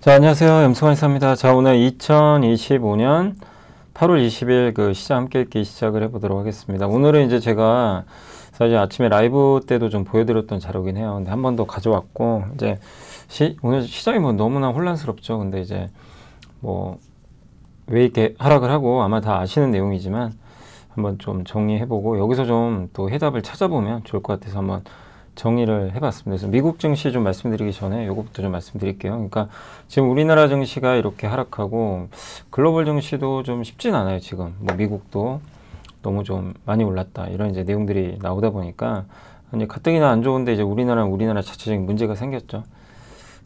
자, 안녕하세요. 염승환입니다. 자, 오늘 2025년 8월 20일 그 시장 함께 읽기 시작을 해보도록 하겠습니다. 오늘은 이제 제가 사실 아침에 라이브 때도 좀 보여드렸던 자료긴 해요. 근데 한 번 더 가져왔고, 이제 오늘 시장이 뭐 너무나 혼란스럽죠. 근데 이제 뭐 왜 이렇게 하락을 하고 아마 다 아시는 내용이지만 한번 좀 정리해보고 여기서 좀 또 해답을 찾아보면 좋을 것 같아서 한번 정리를 해봤습니다. 그래서 미국 증시 좀 말씀드리기 전에 요것부터 좀 말씀드릴게요. 그러니까 지금 우리나라 증시가 이렇게 하락하고 글로벌 증시도 좀 쉽진 않아요. 지금 뭐 미국도 너무 좀 많이 올랐다 이런 이제 내용들이 나오다 보니까 이제 가뜩이나 안 좋은데 이제 우리나라는 우리나라 자체적인 문제가 생겼죠.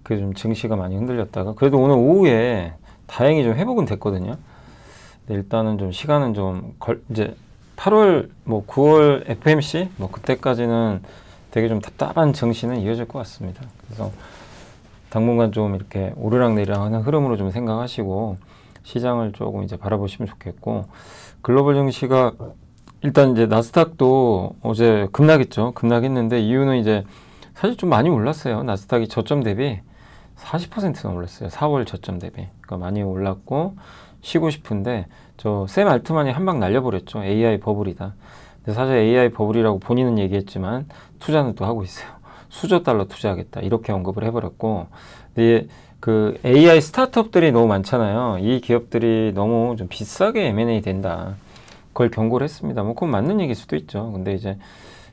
그래서 좀 증시가 많이 흔들렸다가 그래도 오늘 오후에 다행히 좀 회복은 됐거든요. 근데 일단은 좀 시간은 좀 이제 8월 뭐 9월 FMC 뭐 그때까지는 되게 좀 답답한 증시는 이어질 것 같습니다. 그래서 당분간 좀 이렇게 오르락내리락 하는 흐름으로 좀 생각하시고 시장을 조금 이제 바라보시면 좋겠고, 글로벌 증시가 일단 이제 나스닥도 어제 급락했죠. 급락했는데 이유는 이제 사실 좀 많이 올랐어요. 나스닥이 저점 대비 40%나 올랐어요. 4월 저점 대비. 그러니까 많이 올랐고 쉬고 싶은데 저 샘 알트만이 한 방 날려버렸죠. AI 버블이다. 사실 AI 버블이라고 본인은 얘기했지만 투자는 또 하고 있어요. 수조 달러 투자하겠다 이렇게 언급을 해버렸고, 근데 그 AI 스타트업들이 너무 많잖아요. 이 기업들이 너무 좀 비싸게 M&A 된다. 그걸 경고를 했습니다. 뭐 그건 맞는 얘기일 수도 있죠. 근데 이제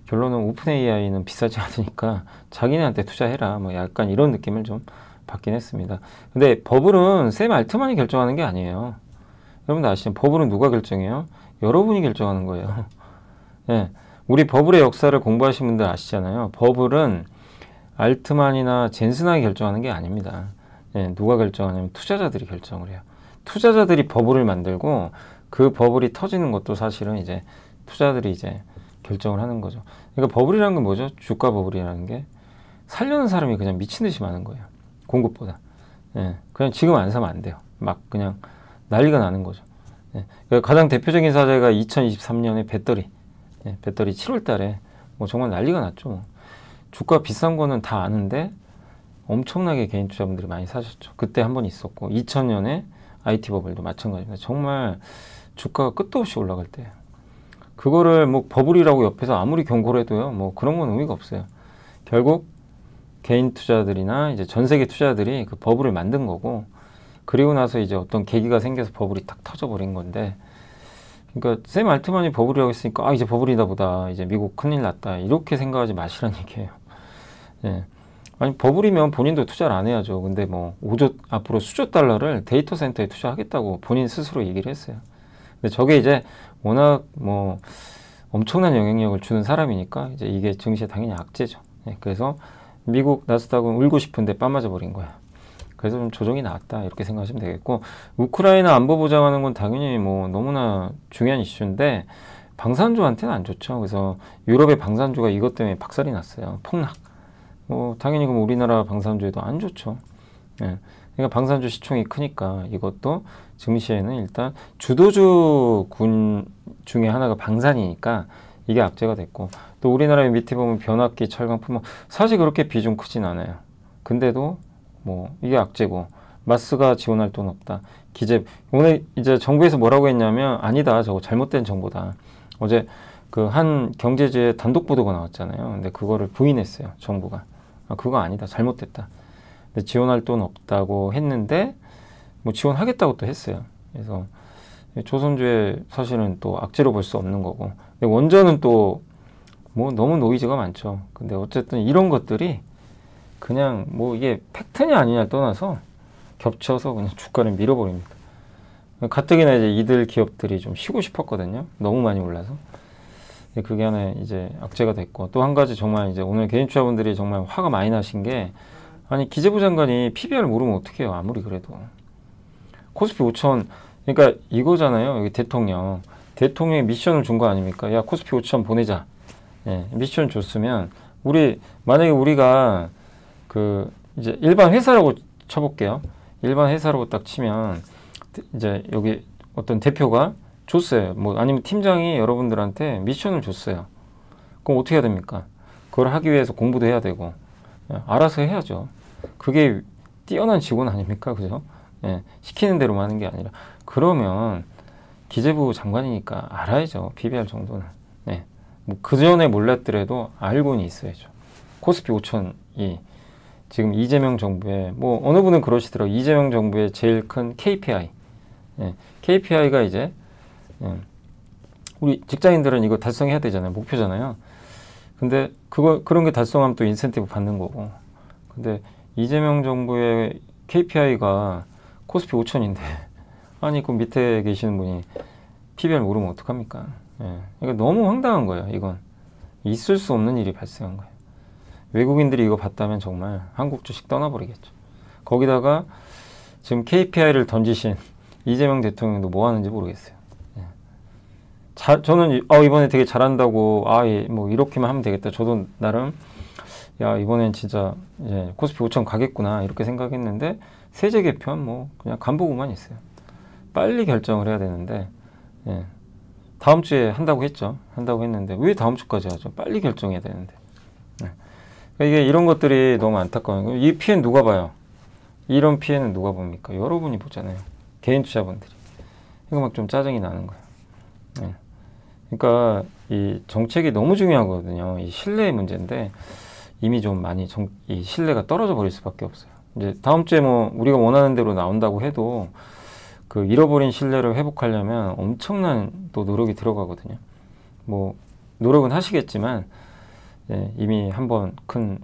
결론은 오픈 AI는 비싸지 않으니까 자기네한테 투자해라. 뭐 약간 이런 느낌을 좀 받긴 했습니다. 근데 버블은 샘 알트만이 결정하는 게 아니에요. 여러분들 아시죠? 버블은 누가 결정해요? 여러분이 결정하는 거예요. 예, 우리 버블의 역사를 공부하신 분들 아시잖아요. 버블은 알트만이나 젠슨하이 결정하는 게 아닙니다. 예, 누가 결정하냐면 투자자들이 결정을 해요. 투자자들이 버블을 만들고 그 버블이 터지는 것도 사실은 이제 투자들이 이제 결정을 하는 거죠. 그러니까 버블이라는 건 뭐죠? 주가 버블이라는 게 살려는 사람이 그냥 미친 듯이 많은 거예요. 공급보다. 예, 그냥 지금 안 사면 안 돼요. 막 그냥 난리가 나는 거죠. 예, 그러니까 가장 대표적인 사례가 2023년에 배터리 7월 달에 뭐 정말 난리가 났죠. 주가 비싼 거는 다 아는데 엄청나게 개인 투자분들이 많이 사셨죠. 그때 한 번 있었고 2000년에 IT 버블도 마찬가지입니다. 정말 주가가 끝도 없이 올라갈 때 그거를 뭐 버블이라고 옆에서 아무리 경고를 해도요. 뭐 그런 건 의미가 없어요. 결국 개인 투자들이나 이제 전 세계 투자들이 그 버블을 만든 거고, 그리고 나서 이제 어떤 계기가 생겨서 버블이 탁 터져버린 건데, 그러니까 샘 알트만이 버블이라고 했으니까 아 이제 버블이다 보다, 이제 미국 큰일 났다 이렇게 생각하지 마시라는 얘기예요. 예. 아니 버블이면 본인도 투자를 안 해야죠. 근데 뭐 앞으로 수조 달러를 데이터 센터에 투자하겠다고 본인 스스로 얘기를 했어요. 근데 저게 이제 워낙 뭐 엄청난 영향력을 주는 사람이니까 이제 이게 증시에 당연히 악재죠. 예. 그래서 미국 나스닥은 울고 싶은데 빠맞아 버린 거야. 그래서 좀 조정이 나왔다 이렇게 생각하시면 되겠고, 우크라이나 안보 보장하는 건 당연히 뭐 너무나 중요한 이슈인데 방산주한테는 안 좋죠. 그래서 유럽의 방산주가 이것 때문에 박살이 났어요. 폭락. 뭐 당연히 그럼 우리나라 방산주에도 안 좋죠. 예. 그러니까 방산주 시총이 크니까 이것도 증시에는 일단 주도주 군 중에 하나가 방산이니까 이게 악재가 됐고, 또 우리나라의 밑에 보면 변압기, 철강, 품목 사실 그렇게 비중 크진 않아요. 근데도 뭐 이게 악재고, 마스가 지원할 돈 없다. 기재 오늘 이제 정부에서 뭐라고 했냐면 아니다, 저거 잘못된 정보다. 어제 그 한 경제지에 단독 보도가 나왔잖아요. 근데 그거를 부인했어요, 정부가. 아, 그거 아니다, 잘못됐다. 근데 지원할 돈 없다고 했는데 뭐 지원하겠다고 또 했어요. 그래서 조선주의 사실은 또 악재로 볼 수 없는 거고, 근데 원전은 또 뭐 너무 노이즈가 많죠. 근데 어쨌든 이런 것들이 그냥 뭐 이게 팩트냐 아니냐를 떠나서 겹쳐서 그냥 주가를 밀어버립니다. 가뜩이나 이제 이들 기업들이 좀 쉬고 싶었거든요. 너무 많이 올라서. 그게 하나 이제 악재가 됐고, 또 한 가지 정말 이제 오늘 개인 투자분들이 정말 화가 많이 나신 게, 아니 기재부 장관이 PBR 모르면 어떡해요. 아무리 그래도. 코스피 5천, 그러니까 이거잖아요. 여기 대통령이 미션을 준 거 아닙니까? 야, 코스피 5천 보내자. 예, 미션 줬으면 만약에 우리가 그 이제 일반 회사라고 쳐볼게요. 일반 회사라고 딱 치면 이제 여기 어떤 대표가 줬어요. 뭐 아니면 팀장이 여러분들한테 미션을 줬어요. 그럼 어떻게 해야 됩니까? 그걸 하기 위해서 공부도 해야 되고 알아서 해야죠. 그게 뛰어난 직원 아닙니까? 그죠? 예, 시키는 대로만 하는 게 아니라. 그러면 기재부 장관이니까 알아야죠. PBR 정도는. 예, 뭐 그 전에 몰랐더라도 알고는 있어야죠. 코스피 5천이 지금 이재명 정부의, 뭐 어느 분은 그러시더라고요. 이재명 정부의 제일 큰 KPI. 예, KPI가 이제 우리 직장인들은 이거 달성해야 되잖아요. 목표잖아요. 근데 그런 게 달성하면 또 인센티브 받는 거고. 근데 이재명 정부의 KPI가 코스피 5천인데 아니 그 밑에 계시는 분이 PBR 모르면 어떡합니까? 예. 그러니까 너무 황당한 거예요. 이건 있을 수 없는 일이 발생한 거예요. 외국인들이 이거 봤다면 정말 한국 주식 떠나버리겠죠. 거기다가 지금 KPI를 던지신 이재명 대통령도 뭐 하는지 모르겠어요. 예. 저는 이번에 되게 잘한다고 뭐 이렇게만 하면 되겠다. 저도 나름 야 이번엔 진짜 이제 코스피 5천 가겠구나 이렇게 생각했는데 세제 개편 뭐 그냥 간보고만 있어요. 빨리 결정을 해야 되는데 예. 다음 주에 한다고 했는데 왜 다음 주까지 하죠? 빨리 결정해야 되는데. 예. 그러니까 이게 이런 것들이 너무 안타까워요. 이 피해는 누가 봐요? 이런 피해는 누가 봅니까? 여러분이 보잖아요. 개인 투자분들이. 이거 막 좀 짜증이 나는 거예요. 예. 그러니까 이 정책이 너무 중요하거든요. 이 신뢰의 문제인데 이미 좀 많이 이 신뢰가 떨어져 버릴 수밖에 없어요. 이제 다음 주에 뭐 우리가 원하는 대로 나온다고 해도 그 잃어버린 신뢰를 회복하려면 엄청난 또 노력이 들어가거든요. 뭐 노력은 하시겠지만 예, 이미 한번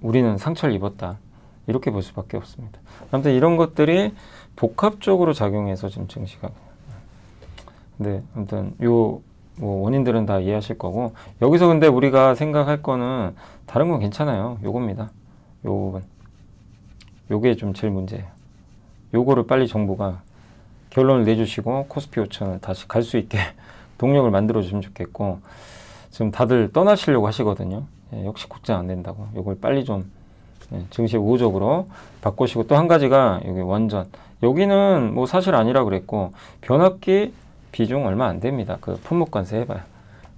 우리는 상처를 입었다 이렇게 볼 수밖에 없습니다. 아무튼 이런 것들이 복합적으로 작용해서 지금 증시가. 근데 아무튼 뭐 원인들은 다 이해하실 거고 여기서 근데 우리가 생각할 거는 다른 건 괜찮아요. 요겁니다. 요 부분. 요게 좀 제일 문제예요. 요거를 빨리 정부가 결론을 내주시고 코스피 5천을 다시 갈 수 있게 동력을 만들어 주시면 좋겠고 지금 다들 떠나시려고 하시거든요. 예, 역시 국장 안 된다고. 요걸 빨리 좀 증시 우호적으로 바꾸시고 또 한 가지가 여기 원전. 여기는 뭐 사실 아니라 그랬고 변압기 비중 얼마 안 됩니다. 그 품목관세 해봐요.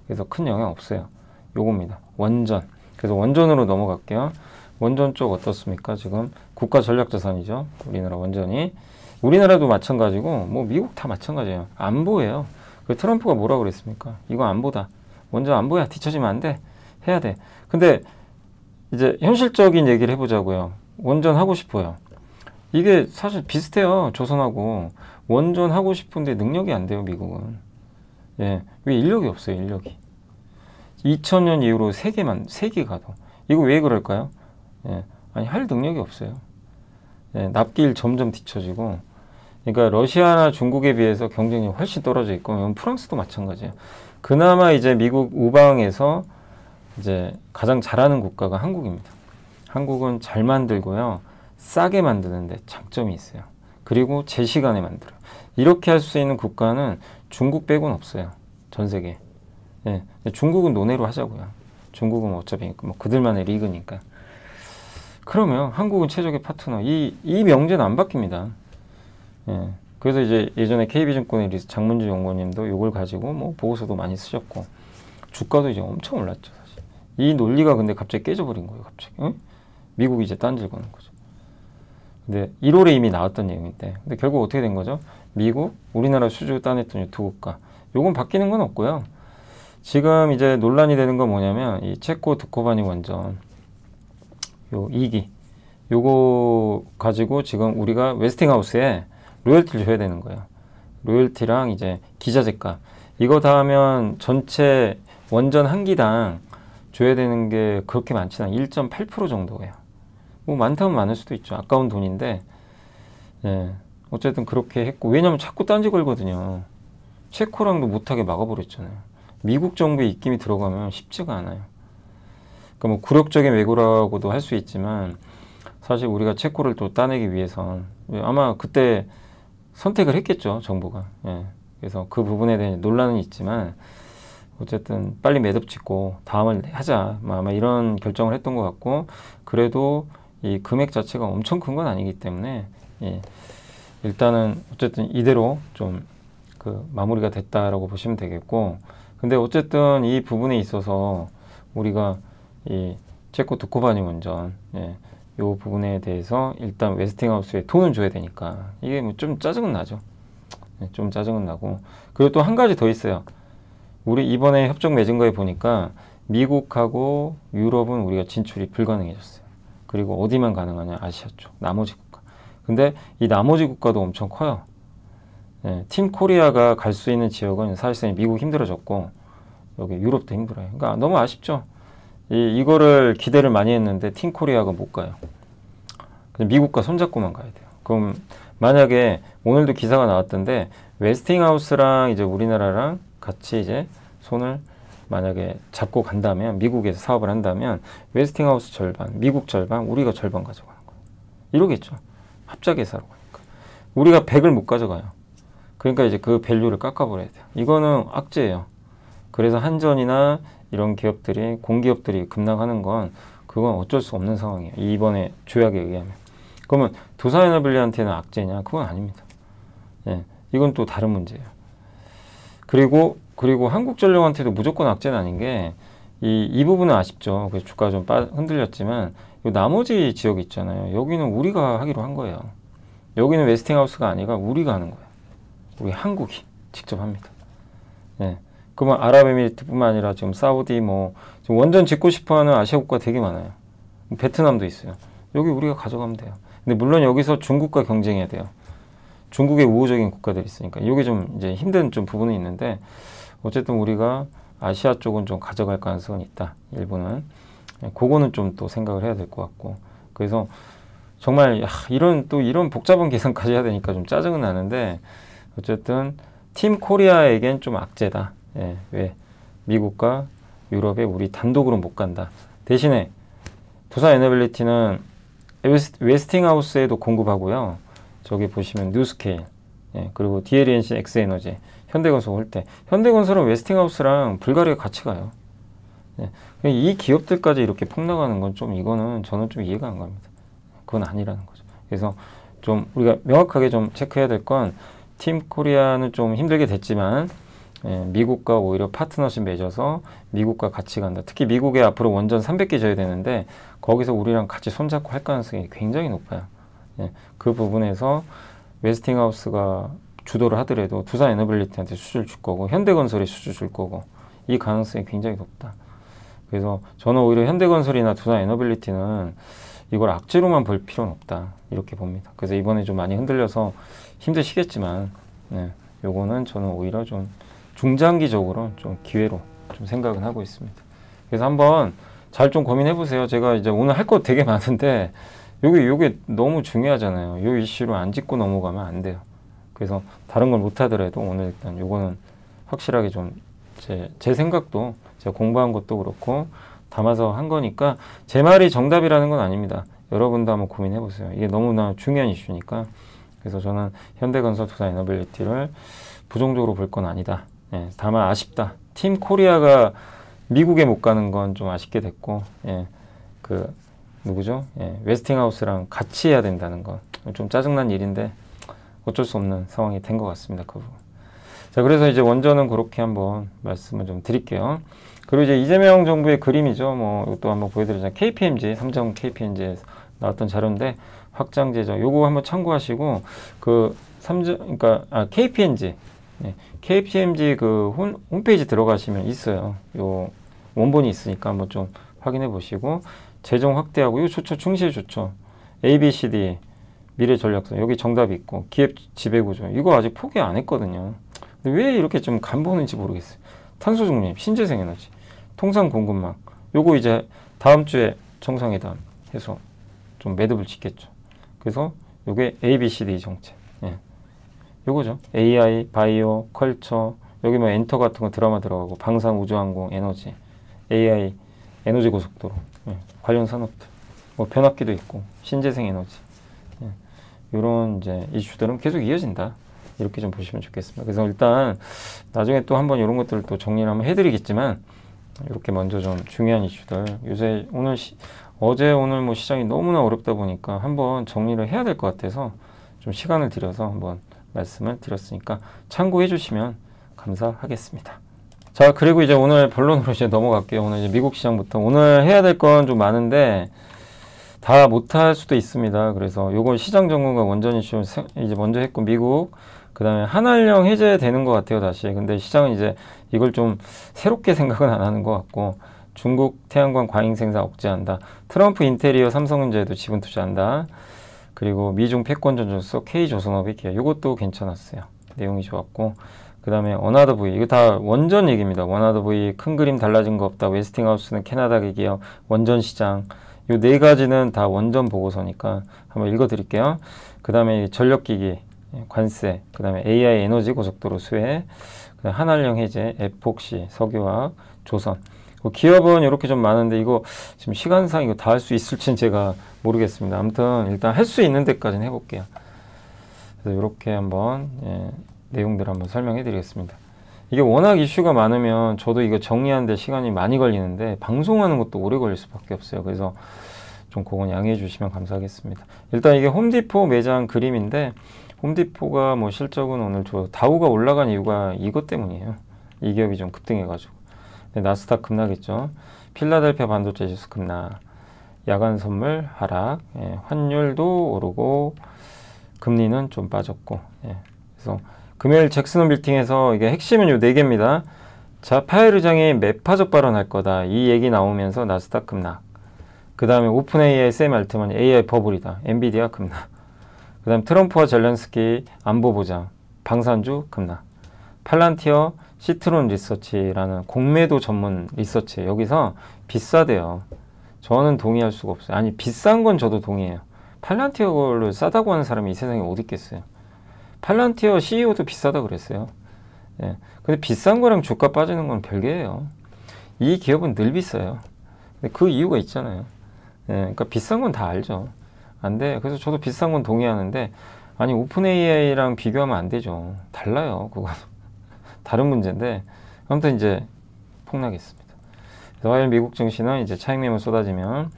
그래서 큰 영향 없어요. 요겁니다. 원전. 그래서 원전으로 넘어갈게요. 원전 쪽 어떻습니까? 지금 국가 전략자산이죠. 우리나라 원전이. 우리나라도 마찬가지고 뭐 미국 다 마찬가지예요. 안보예요. 그 트럼프가 뭐라고 그랬습니까? 이거 안보다. 원전 안보야. 뒤처지면 안 돼. 해야 돼. 근데 이제 현실적인 얘기를 해보자고요. 원전 하고 싶어요. 이게 사실 비슷해요. 조선하고. 원전 하고 싶은데 능력이 안 돼요. 미국은. 예. 왜 인력이 없어요. 인력이. 2000년 이후로 3개가 더. 이거 왜 그럴까요? 예. 아니 할 능력이 없어요. 예. 납기일 점점 뒤처지고 그러니까 러시아나 중국에 비해서 경쟁력이 훨씬 떨어져 있고 프랑스도 마찬가지예요. 그나마 이제 미국 우방에서 이제 가장 잘하는 국가가 한국입니다. 한국은 잘 만들고요. 싸게 만드는데 장점이 있어요. 그리고 제 시간에 만들어요. 이렇게 할 수 있는 국가는 중국 빼고는 없어요. 전 세계에. 예. 중국은 논외로 하자고요. 중국은 어차피 뭐 그들만의 리그니까. 그러면 한국은 최적의 파트너. 이 명제는 안 바뀝니다. 예. 그래서 이제 예전에 KB증권의 장문주 연구원님도 이걸 가지고 뭐 보고서도 많이 쓰셨고 주가도 이제 엄청 올랐죠. 사실. 이 논리가 근데 갑자기 깨져버린 거예요. 갑자기. 응? 미국이 이제 딴질 거는 거죠. 근데 1월에 이미 나왔던 내용인데 근데 결국 어떻게 된 거죠? 미국, 우리나라 수주 따냈던 두 국가. 요건 바뀌는 건 없고요. 지금 이제 논란이 되는 건 뭐냐면 이 체코 두코바니 원전 요 2기 요거 가지고 지금 우리가 웨스팅하우스에 로열티를 줘야 되는 거예요. 로열티랑 이제 기자재값 이거 다 하면 전체 원전 한 기당 줘야 되는 게 그렇게 많지는 않아요. 1.8% 정도예요. 뭐 많다면 많을 수도 있죠. 아까운 돈인데 예. 어쨌든 그렇게 했고 왜냐면 자꾸 딴지 걸거든요. 체코랑도 못하게 막아버렸잖아요. 미국 정부의 입김이 들어가면 쉽지가 않아요. 그러니까 뭐 굴욕적인 왜고라고도 할 수 있지만 사실 우리가 체코를 또 따내기 위해선 아마 그때 선택을 했겠죠. 정부가. 예. 그래서 그 부분에 대한 논란은 있지만 어쨌든 빨리 매듭 짓고 다음을 하자. 아마 이런 결정을 했던 것 같고 그래도 이 금액 자체가 엄청 큰 건 아니기 때문에 예. 일단은 어쨌든 이대로 좀 그 마무리가 됐다라고 보시면 되겠고 근데 어쨌든 이 부분에 있어서 우리가 이 체코 두코바니 원전 예. 요 부분에 대해서 일단 웨스팅하우스에 돈은 줘야 되니까 이게 뭐 좀 짜증은 나죠. 좀 짜증은 나고, 그리고 또 한 가지 더 있어요. 우리 이번에 협정 맺은 거에 보니까 미국하고 유럽은 우리가 진출이 불가능해졌어요. 그리고 어디만 가능하냐? 아시아 쪽, 나머지 국가. 근데 이 나머지 국가도 엄청 커요. 팀 코리아가 갈 수 있는 지역은 사실상 미국 힘들어졌고 여기 유럽도 힘들어요. 그러니까 너무 아쉽죠. 이거를 기대를 많이 했는데 팀 코리아가 못 가요. 그냥 미국과 손잡고만 가야 돼요. 그럼 만약에 오늘도 기사가 나왔던데 웨스팅하우스랑 이제 우리나라랑 같이 이제 손을 만약에 잡고 간다면, 미국에서 사업을 한다면 웨스팅하우스 절반, 미국 절반, 우리가 절반 가져가는 거예요. 이러겠죠. 합작회사로 가니까. 우리가 100을 못 가져가요. 그러니까 이제 그 밸류를 깎아버려야 돼요. 이거는 악재예요. 그래서 한전이나 이런 기업들이, 공기업들이 급락하는 건 그건 어쩔 수 없는 상황이에요. 이번에 조약에 의하면. 그러면 두산에너빌리티한테는 악재냐? 그건 아닙니다. 이건 또 다른 문제예요. 그리고 한국전력한테도 무조건 악재는 아닌 게 이 부분은 아쉽죠. 그래서 주가가 좀 흔들렸지만 요 나머지 지역이 있잖아요. 여기는 우리가 하기로 한 거예요. 여기는 웨스팅하우스가 아니라 우리가 하는 거예요. 우리 한국이 직접 합니다. 그러면 아랍에미리트뿐만 아니라 지금 사우디 지금 원전 짓고 싶어하는 아시아 국가 되게 많아요. 베트남도 있어요. 여기 우리가 가져가면 돼요. 근데 물론 여기서 중국과 경쟁해야 돼요. 중국의 우호적인 국가들이 있으니까 이게 좀 이제 힘든 좀 부분이 있는데, 어쨌든 우리가 아시아 쪽은 좀 가져갈 가능성은 있다. 일본은. 그거는 좀 또 생각을 해야 될 것 같고. 그래서 정말 이런 복잡한 계산까지 해야 되니까 좀 짜증은 나는데, 어쨌든 팀 코리아에겐 좀 악재다. 왜? 미국과 유럽에 우리 단독으로 못 간다. 대신에 두산에너빌리티는 웨스팅하우스에도 공급하고요. 저기 보시면 뉴스케일, 그리고 DLNC, 엑스에너지, 현대건설 올 때, 현대건설은 웨스팅하우스랑 불가리아 같이 가요. 이 기업들까지 이렇게 폭락하는 건 좀, 이거는 저는 좀 이해가 안 갑니다. 그건 아니라는 거죠. 그래서 좀 우리가 명확하게 좀 체크해야 될 건, 팀 코리아는 좀 힘들게 됐지만 미국과 오히려 파트너십 맺어서 미국과 같이 간다. 특히 미국에 앞으로 원전 300개 져야 되는데 거기서 우리랑 같이 손잡고 할 가능성이 굉장히 높아요. 그 부분에서 웨스팅하우스가 주도를 하더라도 두산에너빌리티한테 수주를 줄 거고 현대건설이 수주 줄 거고, 이 가능성이 굉장히 높다. 그래서 저는 오히려 현대건설이나 두산에너빌리티는 이걸 악재로만 볼 필요는 없다, 이렇게 봅니다. 그래서 이번에 좀 많이 흔들려서 힘드시겠지만 요거는 저는 오히려 좀 중장기적으로 좀 기회로 좀 생각은 하고 있습니다. 그래서 한번 잘 좀 고민해 보세요. 제가 이제 오늘 할 거 되게 많은데 요게 너무 중요하잖아요. 요 이슈로 안 짚고 넘어가면 안 돼요. 그래서 다른 걸 못 하더라도 오늘 일단 요거는 확실하게 좀 제 생각도 제가 공부한 것도 그렇고 담아서 한 거니까, 제 말이 정답이라는 건 아닙니다. 여러분도 한번 고민해 보세요. 이게 너무나 중요한 이슈니까. 그래서 저는 현대건설, 두산에너빌리티를 부정적으로 볼 건 아니다. 다만 아쉽다. 팀 코리아가 미국에 못 가는 건 좀 아쉽게 됐고, 누구죠? 웨스팅하우스랑 같이 해야 된다는 건 좀 짜증난 일인데 어쩔 수 없는 상황이 된 것 같습니다. 그 부분. 자, 그래서 이제 원전은 그렇게 한번 말씀을 좀 드릴게요. 그리고 이제 이재명 정부의 그림이죠. 이것도 한번 보여드리자면 KPMG, 삼성 KPMG에서 나왔던 자료인데, 확장 재정 요거 한번 참고하시고, KPMG 그 홈페이지 들어가시면 있어요. 요 원본이 있으니까 한번 좀 확인해 보시고, 재정 확대하고 이거 좋죠. 충실 좋죠. ABCD 미래 전략성 여기 정답이 있고, 기업 지배구조 이거 아직 포기 안 했거든요. 근데 왜 이렇게 좀 간보는지 모르겠어요. 탄소 중립, 신재생 에너지, 통상 공급망 요거 이제 다음 주에 정상회담 해서 좀 매듭을 짓겠죠. 그래서 요게 ABCD 정책, 요거죠. AI, 바이오, 컬처, 여기 엔터 같은 거 드라마 들어가고, 방산, 우주항공, 에너지, AI, 에너지 고속도로, 관련 산업들, 변압기도 있고, 신재생 에너지, 이런 이제 이슈들은 계속 이어진다. 이렇게 좀 보시면 좋겠습니다. 그래서 일단 나중에 또 한번 이런 것들을 또 정리를 한번 해드리겠지만, 이렇게 먼저 좀 중요한 이슈들, 요새 어제 오늘 시장이 너무나 어렵다 보니까 한번 정리를 해야 될 것 같아서 좀 시간을 들여서 한번 말씀을 드렸으니까 참고해 주시면 감사하겠습니다. 자, 그리고 이제 오늘 본론으로 이제 넘어갈게요. 오늘 이제 미국 시장부터. 오늘 해야 될 건 좀 많은데, 다 못할 수도 있습니다. 그래서 요건 시장 전문가 원전 이슈 이제 먼저 했고, 미국, 그 다음에 한알령 해제되는 것 같아요, 다시. 근데 시장은 이제 이걸 좀 새롭게 생각은 안 하는 것 같고, 중국 태양광 과잉 생산 억제한다. 트럼프 인테리어 삼성전자에도 지분 투자한다. 그리고 미중 패권 전조소 K조선업의 기업, 이것도 괜찮았어요. 내용이 좋았고, 그 다음에 원하더 V, 이거 다 원전 얘기입니다. 원하더 V, 큰 그림 달라진 거 없다. 웨스팅하우스는 캐나다계 기업, 원전 시장. 이 네 가지는 다 원전 보고서니까 한번 읽어드릴게요. 그 다음에 전력기기, 관세, 그 다음에 AI 에너지 고속도로 수혜, 그 다음에 한알령 해제, 에폭시, 석유화학, 조선. 기업은 이렇게 좀 많은데 이거 지금 시간상 이거 다 할 수 있을지는 제가 모르겠습니다. 아무튼 일단 할 수 있는 데까지는 해볼게요. 그래서 이렇게 한번 내용들 한번 설명해 드리겠습니다. 이게 워낙 이슈가 많으면 저도 이거 정리하는데 시간이 많이 걸리는데 방송하는 것도 오래 걸릴 수밖에 없어요. 그래서 좀 그건 양해해 주시면 감사하겠습니다. 일단 이게 홈디포 매장 그림인데, 홈디포가 뭐 실적은 오늘 다우가 올라간 이유가 이것 때문이에요. 이 기업이 좀 급등해가지고. 나스닥 급락했죠. 필라델피아 반도체 지수 급락, 야간 선물 하락, 환율도 오르고 금리는 좀 빠졌고. 그래서 금요일 잭슨 빌딩에서 이게 핵심은 요 네 개입니다. 자, 파웰 의장이 매파적 발언할 거다, 이 얘기 나오면서 나스닥 급락. 그 다음에 오픈 AI 샘 알트만이 AI 버블이다, 엔비디아 급락. 그 다음 트럼프와 젤렌스키 안보 보장, 방산주 급락. 팔란티어 시트론 리서치라는 공매도 전문 리서치, 여기서 비싸대요. 저는 동의할 수가 없어요. 아니, 비싼 건 저도 동의해요. 팔란티어 걸로 싸다고 하는 사람이 이 세상에 어디 있겠어요. 팔란티어 CEO도 비싸다 그랬어요. 근데 비싼 거랑 주가 빠지는 건 별개예요. 이 기업은 늘 비싸요. 근데 그 이유가 있잖아요. 그러니까 비싼 건 다 알죠. 안 돼. 그래서 저도 비싼 건 동의하는데, 아니, 오픈 AI랑 비교하면 안 되죠. 달라요. 그건 다른 문제인데, 아무튼 이제 폭락했습니다. 그래서 화요일 미국 증시는 이제 차익 매물 쏟아지면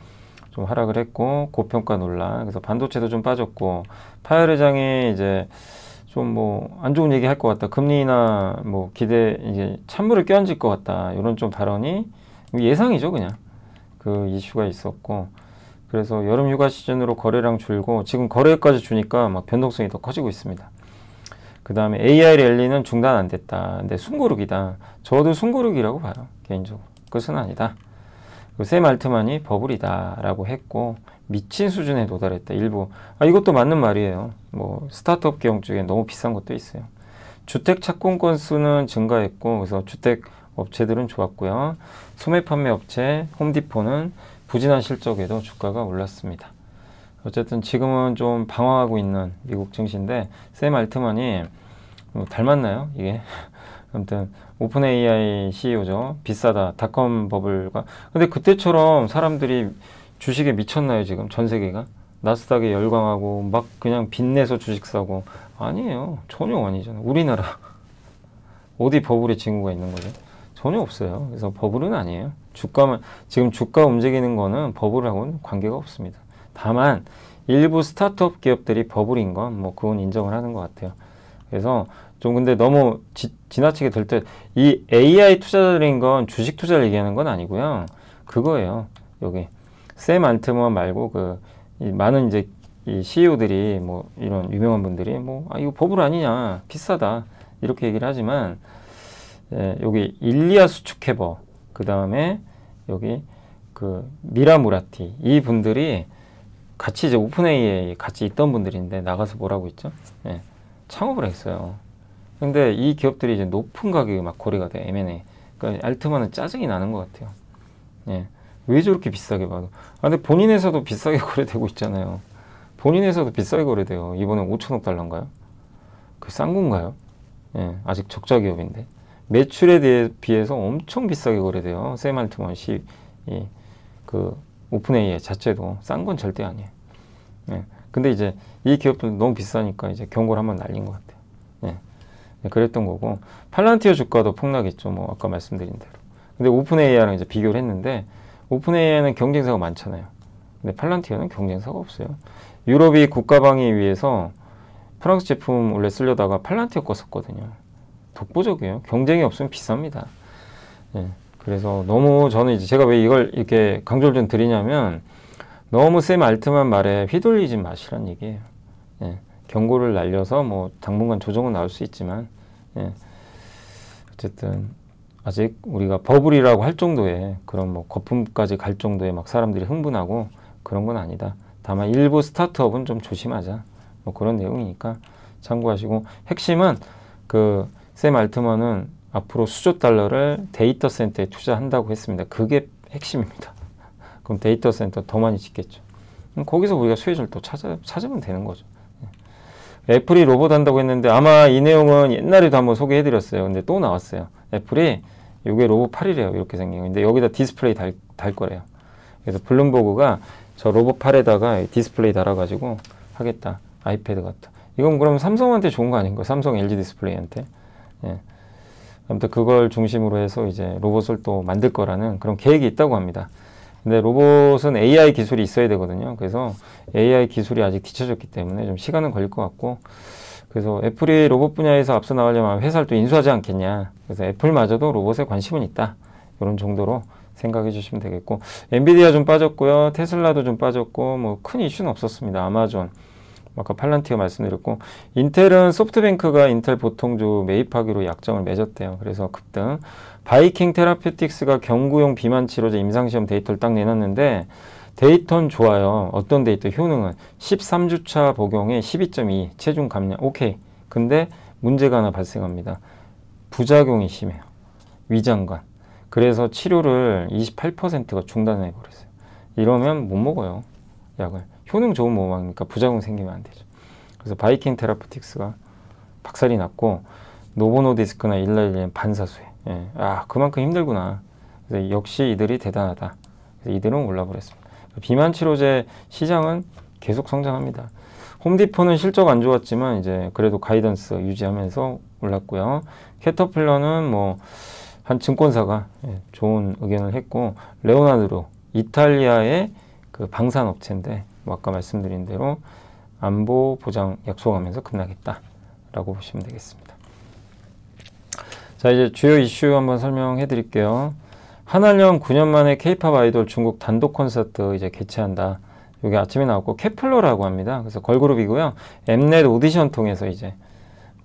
좀 하락을 했고, 고평가 논란. 그래서 반도체도 좀 빠졌고, 파웰 의장이 이제 좀 뭐 안 좋은 얘기 할 것 같다. 금리나 뭐 기대 이제 찬물을 끼얹을 것 같다. 이런 좀 발언이 예상이죠, 그냥. 그 이슈가 있었고, 그래서 여름 휴가 시즌으로 거래량 줄고 지금 거래까지 주니까 막 변동성이 더 커지고 있습니다. 그 다음에 AI 랠리는 중단 안 됐다. 근데 숨고르기다. 저도 숨고르기라고 봐요, 개인적으로. 그것은 아니다. 샘 알트만이 버블이다 라고 했고, 미친 수준에 도달했다, 일부. 이것도 맞는 말이에요. 뭐 스타트업 기업 중에 너무 비싼 것도 있어요. 주택 착공 건수는 증가했고, 그래서 주택 업체들은 좋았고요. 소매 판매 업체 홈디포는 부진한 실적에도 주가가 올랐습니다. 어쨌든 지금은 좀 방황하고 있는 미국 증시인데, 샘 알트만이 뭐 닮았나요, 이게? 아무튼 오픈 AI CEO죠. 비싸다, 닷컴 버블과. 근데 그때처럼 사람들이 주식에 미쳤나요, 지금 전 세계가? 나스닥에 열광하고 막 그냥 빚내서 주식 사고. 아니에요. 전혀 아니잖아요. 우리나라 어디 버블의 징후가 있는 거죠? 전혀 없어요. 그래서 버블은 아니에요. 주가만, 지금 주가 움직이는 거는 버블하고는 관계가 없습니다. 다만 일부 스타트업 기업들이 버블인 건 뭐 그건 인정을 하는 것 같아요. 그래서 좀 근데 너무 지나치게 될 때, 이 AI 투자들인 건 주식 투자를 얘기하는 건 아니고요. 그거예요. 여기 샘 알트만 말고 이 많은 이제 이 CEO들이 뭐 이런 유명한 분들이 뭐 이거 버블 아니냐, 비싸다, 이렇게 얘기를 하지만, 여기 일리아 수축해버, 그 다음에 여기 그 미라 무라티, 이 분들이 같이 이제 오픈 AI에 같이 있던 분들인데 나가서 뭐라고 있죠? 창업을 했어요. 근데 이 기업들이 이제 높은 가격에 막 거래가 돼, M&A. 그러니까 알트만은 짜증이 나는 것 같아요. 왜 저렇게 비싸게 봐도. 근데 본인 회사도 비싸게 거래되고 있잖아요. 본인 회사도 비싸게 거래돼요. 이번에 5천억 달러인가요? 그 싼 건가요? 아직 적자 기업인데. 매출에 비해서 엄청 비싸게 거래돼요. 샘 알트만 그 오픈 AI 자체도 싼 건 절대 아니에요. 근데 이제 이 기업들 너무 비싸니까 이제 경고를 한번 날린 것 같아요. 그랬던 거고, 팔란티어 주가도 폭락했죠. 뭐 아까 말씀드린 대로. 근데 오픈 AI랑 이제 비교를 했는데, 오픈 AI는 경쟁사가 많잖아요. 근데 팔란티어는 경쟁사가 없어요. 유럽이 국가방위 위해서 프랑스 제품 원래 쓰려다가 팔란티어 거 썼거든요. 독보적이에요. 경쟁이 없으면 비쌉니다. 그래서 너무 저는 이제 제가 왜 이걸 이렇게 강조를 좀 드리냐면, 너무 샘 알트만 말에 휘둘리지 마시란 얘기예요. 예. 경고를 날려서 뭐 당분간 조정은 나올 수 있지만, 예. 어쨌든 아직 우리가 버블이라고 할 정도의 그런 뭐 거품까지 갈 정도의 막 사람들이 흥분하고 그런 건 아니다. 다만 일부 스타트업은 좀 조심하자. 뭐 그런 내용이니까 참고하시고, 핵심은 그 샘 알트만은 앞으로 수조 달러를 데이터 센터에 투자한다고 했습니다. 그게 핵심입니다. 그럼 데이터 센터 더 많이 짓겠죠. 거기서 우리가 수혜를 또 찾으면 되는 거죠. 애플이 로봇 한다고 했는데 아마 이 내용은 옛날에도 한번 소개해드렸어요. 근데 또 나왔어요. 애플이 이게 로봇 팔이래요. 이렇게 생긴 거. 근데 여기다 디스플레이 달 거래요. 그래서 블룸버그가 저 로봇 팔에다가 디스플레이 달아가지고 하겠다. 아이패드 같다. 이건 그럼 삼성한테 좋은 거 아닌가? 삼성 LG 디스플레이한테. 예. 아무튼 그걸 중심으로 해서 이제 로봇을 또 만들 거라는 그런 계획이 있다고 합니다. 근데 로봇은 AI 기술이 있어야 되거든요. 그래서 AI 기술이 아직 뒤쳐졌기 때문에 좀 시간은 걸릴 것 같고, 그래서 애플이 로봇 분야에서 앞서 나가려면 회사를 또 인수하지 않겠냐. 그래서 애플마저도 로봇에 관심은 있다. 이런 정도로 생각해 주시면 되겠고, 엔비디아 좀 빠졌고요. 테슬라도 좀 빠졌고, 뭐 큰 이슈는 없었습니다. 아마존, 아까 팔란티어 말씀드렸고, 인텔은 소프트뱅크가 인텔 보통주 매입하기로 약정을 맺었대요. 그래서 급등. 바이킹 테라퓨틱스가 경구용 비만 치료제 임상시험 데이터를 딱 내놨는데 데이터는 좋아요. 어떤 데이터? 효능은 13주차 복용에 12.2 체중 감량. 오케이. 근데 문제가 하나 발생합니다. 부작용이 심해요. 위장관. 그래서 치료를 28%가 중단해 버렸어요. 이러면 못 먹어요. 약을. 효능 좋으면 뭐 먹으니까 부작용 생기면 안 되죠. 그래서 바이킹 테라퓨틱스가 박살이 났고, 노보노디스크나 일라일리는 반사수해. 예. 아, 그만큼 힘들구나. 그래서 역시 이들이 대단하다. 그래서 이들은 올라버렸습니다. 비만 치료제 시장은 계속 성장합니다. 홈디포는 실적 안 좋았지만 이제 그래도 가이던스 유지하면서 올랐고요. 캐터필러는 뭐 한 증권사가 좋은 의견을 했고, 레오나르도 이탈리아의 그 방산업체인데 뭐 아까 말씀드린 대로 안보 보장 약속하면서 급락했다라고 보시면 되겠습니다. 자, 이제 주요 이슈 한번 설명해 드릴게요. 한알령 9년 만에 K-팝 아이돌 중국 단독 콘서트 이제 개최한다. 여기 아침에 나왔고, 케플러라고 합니다. 그래서 걸그룹이고요. 엠넷 오디션 통해서 이제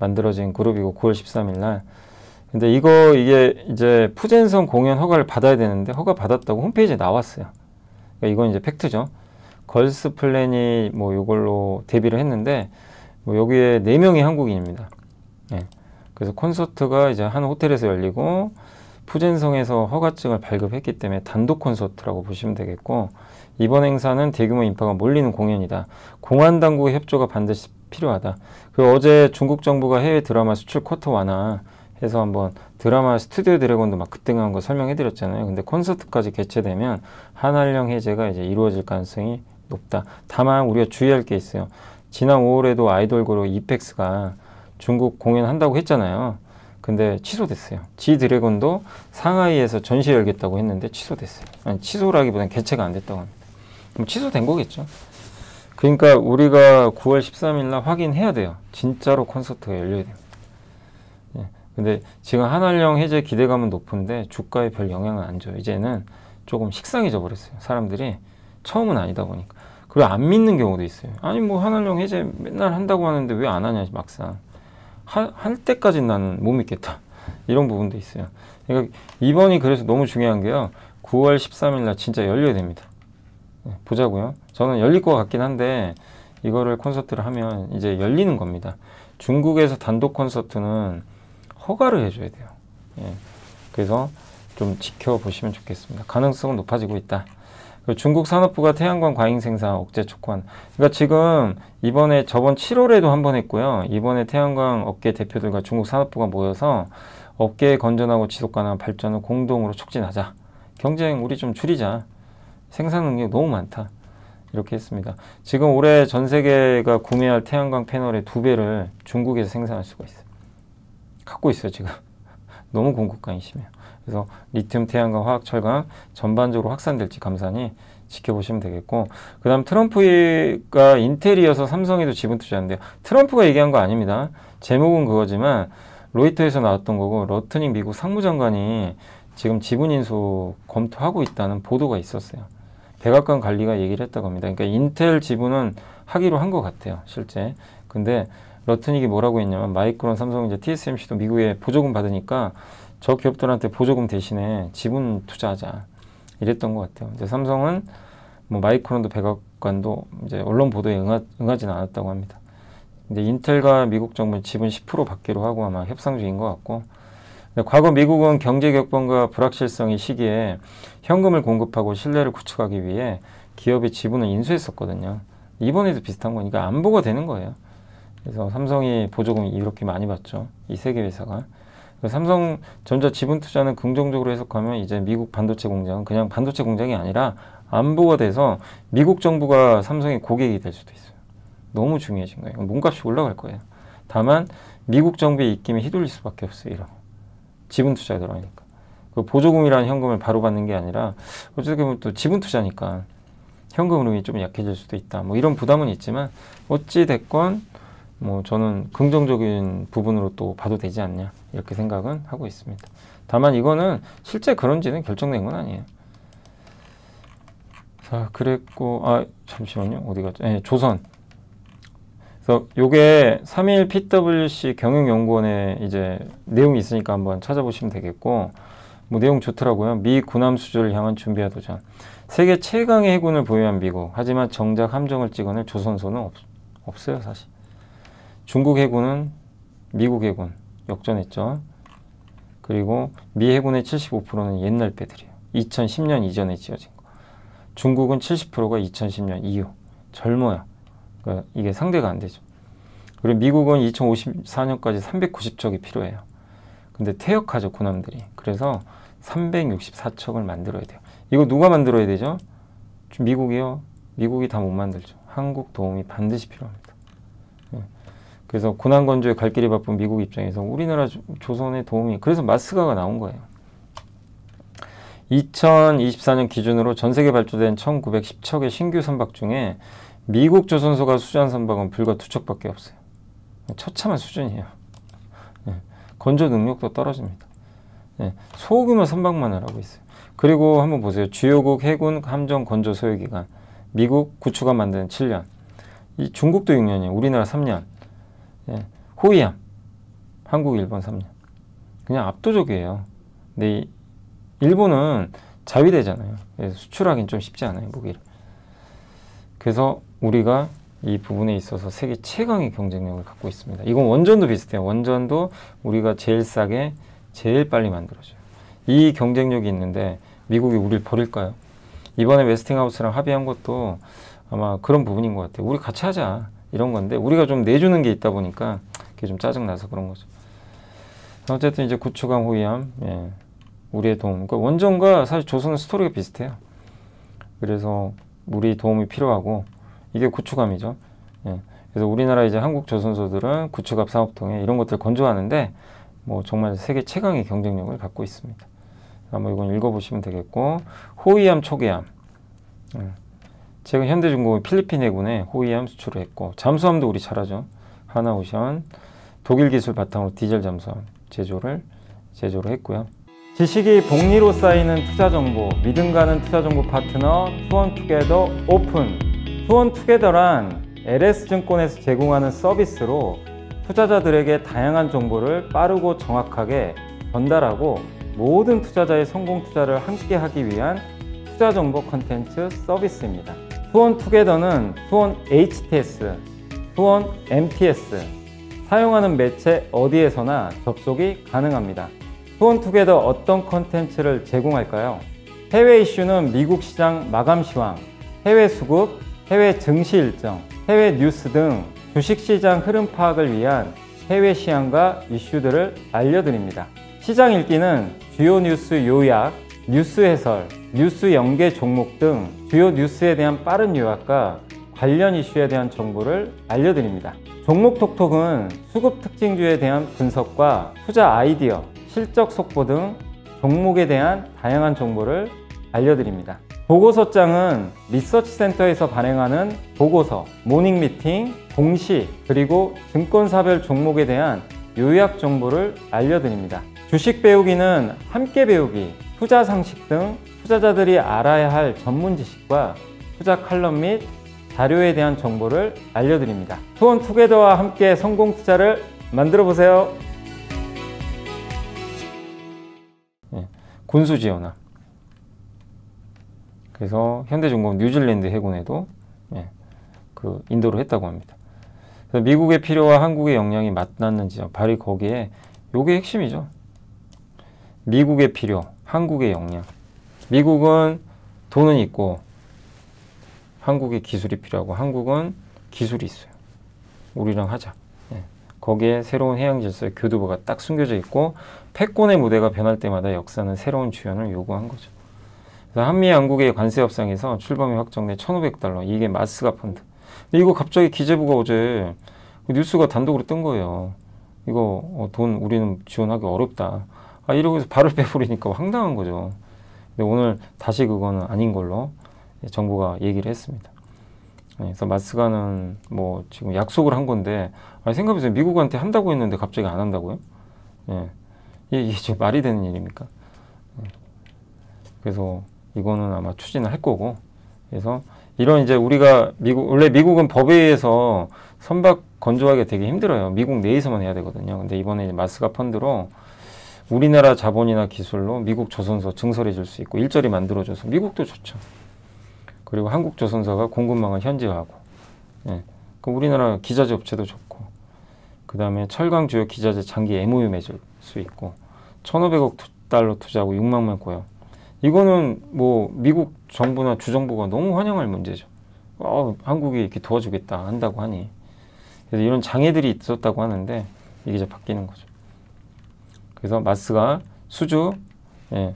만들어진 그룹이고 9월 13일 날. 근데 이게 이제 푸젠성 공연 허가를 받아야 되는데 허가 받았다고 홈페이지에 나왔어요. 그러니까 이건 이제 팩트죠. 걸스 플래닛 뭐 이걸로 데뷔를 했는데 뭐 여기에 4명이 한국인입니다. 예. 그래서 콘서트가 이제 한 호텔에서 열리고 푸젠성에서 허가증을 발급했기 때문에 단독 콘서트라고 보시면 되겠고, 이번 행사는 대규모 인파가 몰리는 공연이다. 공안 당국의 협조가 반드시 필요하다. 그리고 어제 중국 정부가 해외 드라마 수출 쿼터 완화 해서 한번 드라마 스튜디오 드래곤도 막 급등한 거 설명해 드렸잖아요. 근데 콘서트까지 개최되면 한알령 해제가 이제 이루어질 가능성이 높다. 다만 우리가 주의할 게 있어요. 지난 5월에도 아이돌 그룹 이펙스가 중국 공연한다고 했잖아요. 근데 취소됐어요. 지 드래곤도 상하이에서 전시 열겠다고 했는데 취소됐어요. 아니, 취소라기보다는 개최가 안 됐다고 합니다. 그럼 취소된 거겠죠. 그러니까 우리가 9월 13일 날 확인해야 돼요. 진짜로 콘서트가 열려야 됩니다. 예. 근데 지금 한알령 해제 기대감은 높은데 주가에 별 영향은 안 줘요. 이제는 조금 식상해져 버렸어요. 사람들이 처음은 아니다 보니까. 그리고 안 믿는 경우도 있어요. 아니 뭐 한알령 해제 맨날 한다고 하는데 왜 안 하냐 막상. 할 때까지는 나는 못 믿겠다. 이런 부분도 있어요. 그러니까 이번이 그래서 너무 중요한 게요. 9월 13일 날 진짜 열려야 됩니다. 네, 보자고요. 저는 열릴 것 같긴 한데 이거를 콘서트를 하면 이제 열리는 겁니다. 중국에서 단독 콘서트는 허가를 해줘야 돼요. 예, 그래서 좀 지켜보시면 좋겠습니다. 가능성은 높아지고 있다. 중국 산업부가 태양광 과잉 생산 억제 촉구한. 그러니까 지금 이번에 저번 7월에도 한 번 했고요. 이번에 태양광 업계 대표들과 중국 산업부가 모여서 업계의 건전하고 지속 가능한 발전을 공동으로 촉진하자. 경쟁 우리 좀 줄이자. 생산 능력 너무 많다. 이렇게 했습니다. 지금 올해 전 세계가 구매할 태양광 패널의 2배를 중국에서 생산할 수가 있어요. 갖고 있어요 지금. 너무 공급량이 심해요. 그래서 리튬, 태양광, 화학, 철강 전반적으로 확산될지 감사히 지켜보시면 되겠고, 그 다음 트럼프가 인텔이어서 삼성에도 지분 투자한대요. 트럼프가 얘기한 거 아닙니다. 제목은 그거지만 로이터에서 나왔던 거고, 러트닝 미국 상무장관이 지금 지분 인수 검토하고 있다는 보도가 있었어요. 백악관 관리가 얘기를 했다고 합니다. 그러니까 인텔 지분은 하기로 한 것 같아요, 실제. 근데 러트닉이 뭐라고 했냐면 마이크론, 삼성, 이제 TSMC도 미국에 보조금 받으니까 저 기업들한테 보조금 대신에 지분 투자하자 이랬던 것 같아요. 이제 삼성은 뭐 마이크론도 백악관도 이제 언론 보도에 응하지는 않았다고 합니다. 근데 인텔과 미국 정부는 지분 10% 받기로 하고 아마 협상 중인 것 같고, 과거 미국은 경제 격변과 불확실성의 시기에 현금을 공급하고 신뢰를 구축하기 위해 기업의 지분을 인수했었거든요. 이번에도 비슷한 거니까 안보가 되는 거예요. 그래서 삼성이 보조금을 이렇게 많이 받죠. 이 세계 회사가. 삼성전자 지분 투자는 긍정적으로 해석하면 이제 미국 반도체 공장은 그냥 반도체 공장이 아니라 안보가 돼서 미국 정부가 삼성의 고객이 될 수도 있어요. 너무 중요해진 거예요. 몸값이 올라갈 거예요. 다만 미국 정부의 입김에 휘둘릴 수밖에 없어요. 이런 지분 투자에 들어가니까. 그 보조금이라는 현금을 바로 받는 게 아니라 어쨌든 보면 또 지분 투자니까 현금 흐름이 좀 약해질 수도 있다. 뭐 이런 부담은 있지만 어찌 됐건 뭐 저는 긍정적인 부분으로 또 봐도 되지 않냐 이렇게 생각은 하고 있습니다. 다만 이거는 실제 그런지는 결정된 건 아니에요. 자, 그랬고 잠시만요. 어디 갔죠? 네, 조선. 그래서 요게 3일 PwC 경영연구원에 이제 내용이 있으니까 한번 찾아보시면 되겠고, 뭐 내용 좋더라고요. 미 군함 수주를 향한 준비하도전. 세계 최강의 해군을 보유한 미국. 하지만 정작 함정을 찍어낼 조선소는 없어요, 사실. 중국 해군은 미국 해군 역전했죠. 그리고 미 해군의 75%는 옛날 배들이에요. 2010년 이전에 지어진 거. 중국은 70%가 2010년 이후. 젊어요. 그러니까 이게 상대가 안 되죠. 그리고 미국은 2054년까지 390척이 필요해요. 근데 퇴역하죠, 군함들이. 그래서 364척을 만들어야 돼요. 이거 누가 만들어야 되죠? 미국이요. 미국이 다 못 만들죠. 한국 도움이 반드시 필요합니다. 그래서 군함 건조에 갈 길이 바쁜 미국 입장에서 우리나라 조선의 도움이, 그래서 마스가가 나온 거예요. 2024년 기준으로 전 세계 발주된 1910척의 신규 선박 중에 미국 조선소가 수주한 선박은 불과 2척밖에 없어요. 처참한 수준이에요. 건조 능력도 떨어집니다. 소규모 선박만을 하고 있어요. 그리고 한번 보세요. 주요국 해군 함정 건조 소요기간. 미국 구축함 만드는 7년. 이 중국도 6년이에요. 우리나라 3년. 호위함. 한국, 일본 3년. 그냥 압도적이에요. 근데 일본은 자위대잖아요. 그래서 수출하기는 좀 쉽지 않아요, 무기를. 그래서 우리가 이 부분에 있어서 세계 최강의 경쟁력을 갖고 있습니다. 이건 원전도 비슷해요. 원전도 우리가 제일 싸게, 제일 빨리 만들어줘요. 이 경쟁력이 있는데 미국이 우리를 버릴까요? 이번에 웨스팅하우스랑 합의한 것도 아마 그런 부분인 것 같아요. 우리 같이 하자 이런 건데 우리가 좀 내주는 게 있다 보니까 그게 좀 짜증나서 그런 거죠. 어쨌든 이제 구축함, 호위함, 우리의 도움. 그러니까 원전과 사실 조선은 스토리가 비슷해요. 그래서 우리 도움이 필요하고 이게 구축함이죠. 그래서 우리나라 이제 한국 조선소들은 구축함 사업 통해 이런 것들을 건조하는데 뭐 정말 세계 최강의 경쟁력을 갖고 있습니다. 한번 이건 읽어보시면 되겠고, 호위함, 초계함. 최근 현대중공업이 필리핀 해군에 호위함 수출을 했고, 잠수함도 우리 잘하죠. 하나오션, 독일 기술 바탕으로 디젤 잠수함 제조를 했고요. 지식이 복리로 쌓이는 투자 정보, 믿음 가는 투자 정보 파트너 투원투게더 오픈. 투원투게더란 LS증권에서 제공하는 서비스로 투자자들에게 다양한 정보를 빠르고 정확하게 전달하고 모든 투자자의 성공 투자를 함께 하기 위한 투자 정보 컨텐츠 서비스입니다. 투원투게더는 투원 HTS, 투원 MTS, 사용하는 매체 어디에서나 접속이 가능합니다. 투원투게더 어떤 컨텐츠를 제공할까요? 해외 이슈는 미국 시장 마감 시황, 해외 수급, 해외 증시 일정, 해외 뉴스 등 주식시장 흐름 파악을 위한 해외 시황과 이슈들을 알려드립니다. 시장 읽기는 주요 뉴스 요약, 뉴스 해설, 뉴스 연계 종목 등 주요 뉴스에 대한 빠른 요약과 관련 이슈에 대한 정보를 알려드립니다. 종목 톡톡은 수급 특징주에 대한 분석과 투자 아이디어, 실적 속보 등 종목에 대한 다양한 정보를 알려드립니다. 보고서장은 리서치센터에서 발행하는 보고서, 모닝미팅, 공시, 그리고 증권사별 종목에 대한 요약 정보를 알려드립니다. 주식 배우기는 함께 배우기, 투자 상식 등 투자자들이 알아야 할 전문 지식과 투자 칼럼 및 자료에 대한 정보를 알려드립니다. 투원투게더와 함께 성공 투자를 만들어 보세요. 군수지원함. 그래서 현대중공업 뉴질랜드 해군에도 그 인도를 했다고 합니다. 그래서 미국의 필요와 한국의 역량이 맞닿는 지점, 바로 거기에 요게 핵심이죠. 미국의 필요, 한국의 역량. 미국은 돈은 있고 한국의 기술이 필요하고 한국은 기술이 있어요. 우리랑 하자. 거기에 새로운 해양 질서의 교두보가 딱 숨겨져 있고 패권의 무대가 변할 때마다 역사는 새로운 주연을 요구한 거죠. 그래서 한미 양국의 관세 협상에서 출범이 확정돼 $1,500. 이게 마스가 펀드. 근데 이거 갑자기 기재부가 어제 뉴스가 단독으로 뜬 거예요. 이거 돈 우리는 지원하기 어렵다. 이러고 해서 발을 빼버리니까 황당한 거죠. 근데 오늘 다시 그거는 아닌 걸로 정부가 얘기를 했습니다. 그래서 마스가는 뭐 지금 약속을 한 건데 생각해보세요. 미국한테 한다고 했는데 갑자기 안 한다고요? 이게 지금 말이 되는 일입니까? 그래서 이거는 아마 추진을 할 거고, 그래서 이런 이제 우리가 원래 미국은 법에 의해서 선박 건조하기가 되게 힘들어요. 미국 내에서만 해야 되거든요. 근데 이번에 마스가 펀드로 우리나라 자본이나 기술로 미국 조선소 증설해 줄 수 있고 일자리 만들어줘서 미국도 좋죠. 그리고 한국 조선소가 공급망을 현지화하고, 그 우리나라 기자재 업체도 좋고, 그 다음에 철강 주요 기자재 장기 MOU 맺을 수 있고, $1,500억 투자하고 6만 명 고용. 이거는 뭐 미국 정부나 주정부가 너무 환영할 문제죠. 한국이 이렇게 도와주겠다 한다고 하니. 그래서 이런 장애들이 있었다고 하는데 이게 이제 바뀌는 거죠. 그래서 마스가 수주,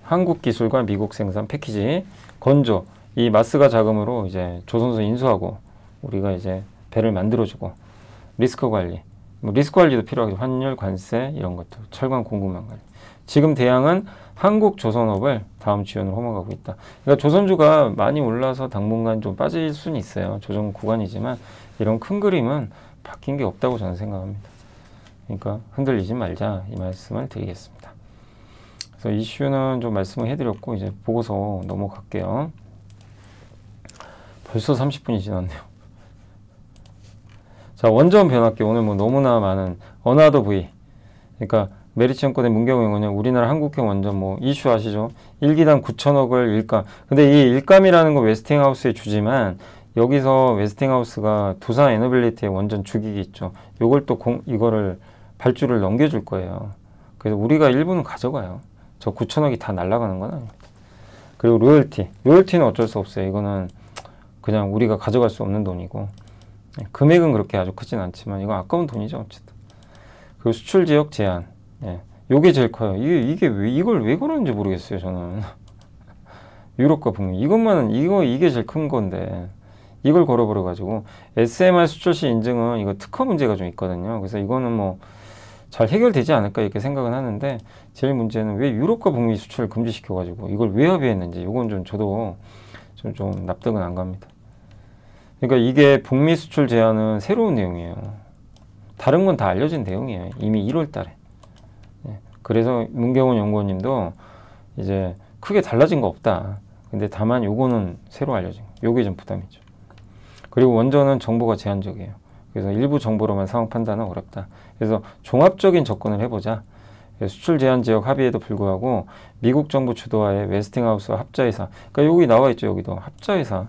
한국 기술과 미국 생산 패키지, 건조, 이 마스가 자금으로 이제 조선소 인수하고 우리가 이제 배를 만들어주고 리스크 관리, 뭐 리스크 관리도 필요하겠죠. 환율, 관세 이런 것도, 철강 공급망 관리. 지금 대양은 한국 조선업을 다음 지원을 허용하고 있다. 그러니까 조선주가 많이 올라서 당분간 좀 빠질 수는 있어요. 조정 구간이지만 이런 큰 그림은 바뀐 게 없다고 저는 생각합니다. 그러니까 흔들리지 말자 이 말씀을 드리겠습니다. 그래서 이슈는 좀 말씀을 해드렸고 이제 보고서 넘어갈게요. 벌써 30분이 지났네요. 자, 원전 변화기 오늘 뭐 너무나 많은 어나더 V. 그러니까 메리츠증권의 문경영 의원님 우리나라 한국형 원전 뭐 이슈 아시죠? 1기당 9천억을 일감. 근데 이 일감이라는 건 웨스팅하우스의 주지만 여기서 웨스팅하우스가 두산 에너빌리티의 원전 주기기 있죠. 요걸 또 이거를 발주를 넘겨줄 거예요. 그래서 우리가 일부는 가져가요. 저 9천억이 다 날아가는 건 아닙니다. 그리고 로열티는 어쩔 수 없어요. 이거는 그냥 우리가 가져갈 수 없는 돈이고 금액은 그렇게 아주 크진 않지만 이건 아까운 돈이죠. 어쨌든. 그리고 수출 지역 제한. 요게 제일 커요. 이걸 왜 그러는지 모르겠어요. 저는 유럽과 북미 이게 제일 큰 건데 이걸 걸어버려 가지고 SMR 수출 시 인증은 이거 특허 문제가 좀 있거든요. 그래서 이거는 뭐 잘 해결되지 않을까 이렇게 생각은 하는데 제일 문제는 왜 유럽과 북미 수출을 금지시켜 가지고 이걸 왜 합의했는지 이건 좀 저도 좀 납득은 안 갑니다. 그러니까 이게 북미 수출 제한은 새로운 내용이에요. 다른 건 다 알려진 내용이에요. 이미 1월 달에. 그래서 문경원 연구원님도 이제 크게 달라진 거 없다. 근데 다만 요거는 새로 알려진 거. 요게 좀 부담이죠. 그리고 원전은 정보가 제한적이에요. 그래서 일부 정보로만 상황 판단은 어렵다. 그래서 종합적인 접근을 해보자. 수출 제한 지역 합의에도 불구하고 미국 정부 주도하에 웨스팅하우스와 합자회사. 그러니까 여기 나와 있죠. 여기도 합자회사.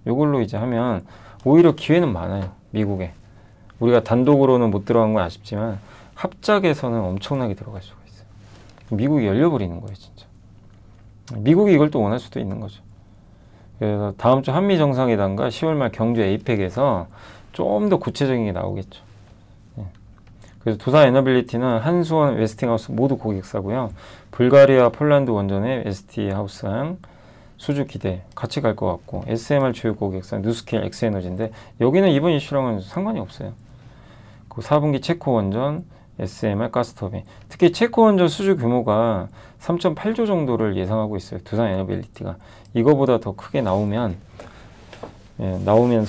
요걸로 이제 하면 오히려 기회는 많아요. 미국에. 우리가 단독으로는 못 들어간 건 아쉽지만 합작에서는 엄청나게 들어갈 수가 있어요. 미국이 열려버리는 거예요. 진짜. 미국이 이걸 또 원할 수도 있는 거죠. 그래서 다음 주 한미 정상회담과 10월 말 경주 에이펙에서 좀 더 구체적인 게 나오겠죠. 그래서 두산 에너빌리티는 한수원, 웨스팅하우스 모두 고객사고요. 불가리아, 폴란드 원전의 ST하우스랑 수주 기대 같이 갈 것 같고 SMR 주요 고객사 뉴스케일, 엑스에너지인데 여기는 이번 이슈랑은 상관이 없어요. 그 4분기 체코 원전, SMR 가스터빈. 특히 체코 원전 수주 규모가 3.8조 정도를 예상하고 있어요. 두산 에너빌리티가. 이거보다 더 크게 나오면서